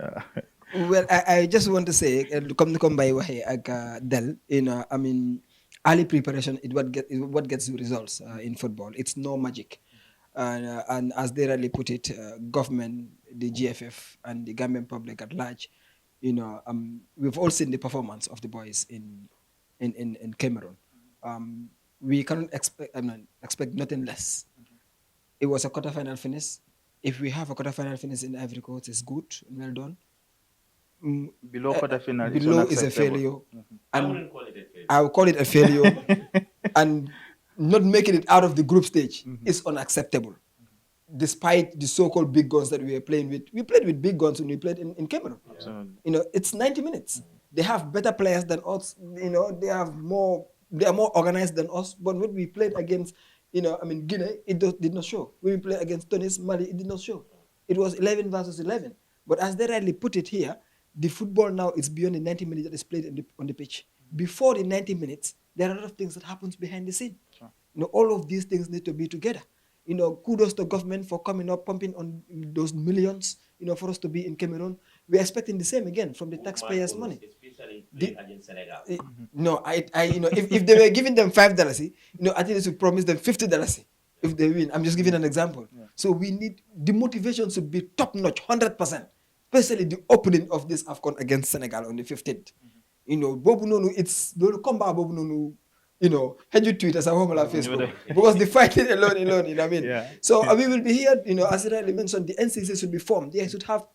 Well, I just want to say, come by waxe ak Del, you know, I mean, early preparation is what gets the results in football. It's no magic, and as they really put it, government, the GFF, and the Gambian public at large, you know, we've all seen the performance of the boys in Cameroon. We cannot expect nothing less. It was a quarterfinal finish. If we have a quarterfinal finish in Ivory Coast, it's good, well done. Below quarterfinal, below is a failure, and I will call it a failure. And not making it out of the group stage is unacceptable. Despite the so-called big guns that we were playing with, we played with big guns when we played in Cameroon. You know, it's 90 minutes. They have better players than us. You know, they are more organized than us. But when we played against, you know, I mean, Guinea, it did not show. When we played against Tunis, Mali, it did not show. It was 11 versus 11. But as they rightly put it here, the football now is beyond the 90 minutes that is played on the pitch. Before the 90 minutes, there are a lot of things that happens behind the scene. You know, all of these things need to be together. You know, kudos to government for coming up, pumping on those millions, you know, for us to be in Cameroon. We're expecting the same again from the taxpayers' money. Especially against Senegal. No, you know, if they were giving them $5, you know, I think they should promise them $50 if they win. I'm just giving an example. So we need, the motivation should be top-notch, 100%. Especially the opening of this AFCON against Senegal on the 15th. You know, Bobu Nonu, it's the combat Bobu Nonu, you know, had you tweet as a home on Facebook. Because the fighting alone, you know what I mean? So we will be here, you know, as I already mentioned, the NCC should be formed. They should have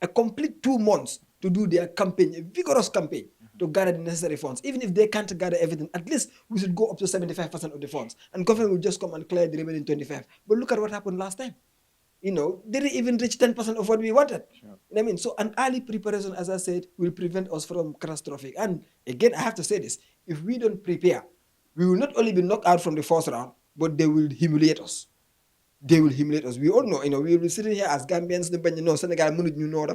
a complete 2 months to do their campaign, a vigorous campaign to gather the necessary funds. Even if they can't gather everything, at least we should go up to 75% of the funds. And government will just come and clear the remaining 25%. But look at what happened last time. You know, they didn't even reach 10% of what we wanted. You know what I mean? So an early preparation, as I said, will prevent us from catastrophic. And again, I have to say this. If we don't prepare, we will not only be knocked out from the first round, but they will humiliate us. They will humiliate us. We all know, you know, we will be sitting here as Gambians, you know, Senegal, you know,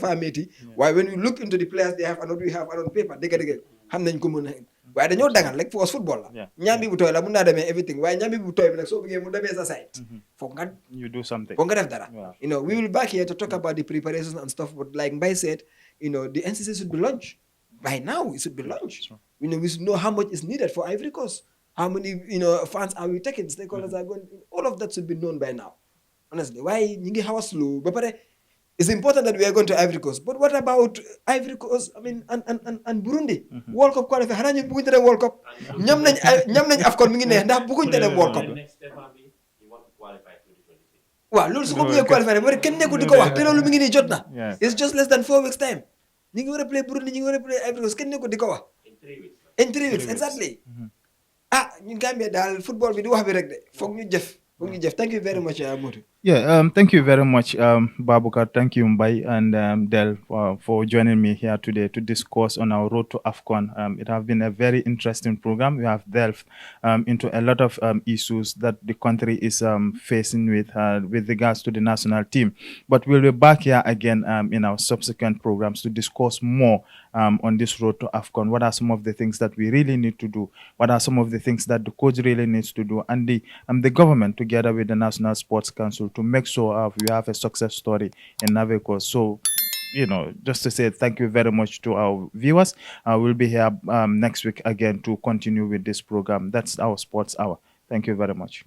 why when we look into the players they have and what we have on paper, they get waaye dañoo dangal rek for football la ñaam bi bu tooy la mun naa demee everything waaye ñaam bi bu tooy bi nag soo bëggee mu demee sa side foog nga you do something foog nga def dara you know we will be back here to talk about the preparations and stuff, but like Mbaye said, you know, the NCC should be launched by now. It should be launched. You know, we should know how much is needed for Ivory Coast, how many, you know, fans are we taking, stakeholders are going, all of that should be known by now. Honestly, why ñu ngi xaw a slow ba pare. It's important that we are going to Ivory Coast, but what about Ivory Coast? I mean, and Burundi. World Cup qualifier. Xanaa ñu bëgguñ te dem World Cup. ñam nañ AFCON mi ngi neex ndax bëgguñ te dem World Cup. waaw loolu su ko bëggee qualifier ba kenn nekkul di ko wax te loolu mi ngi nii jot na. It's just less than 4 weeks time. ñu ngi war a play Burundi, ñu ngi war a play Ivory Coast, kenn nekkul di ko wax. In 3 weeks, exactly. ñu Gambia daal football bi di wax bi rek de foog ñu jëf. Thank you very much, Modu. Yeah, thank you very much, Baboucarr. Thank you, Mbaye and Del, for joining me here today to discuss on our road to AFCON. It has been a very interesting program. We have delved into a lot of issues that the country is facing with regards to the national team. But we'll be back here again in our subsequent programs to discuss more on this road to AFCON. What are some of the things that we really need to do? What are some of the things that the coach really needs to do? And the government, together with the National Sports Council, to make sure we have a success story in Ivory Coast. So, just to say thank you very much to our viewers. We'll be here next week again to continue with this program. That's our Sports Hour. Thank you very much.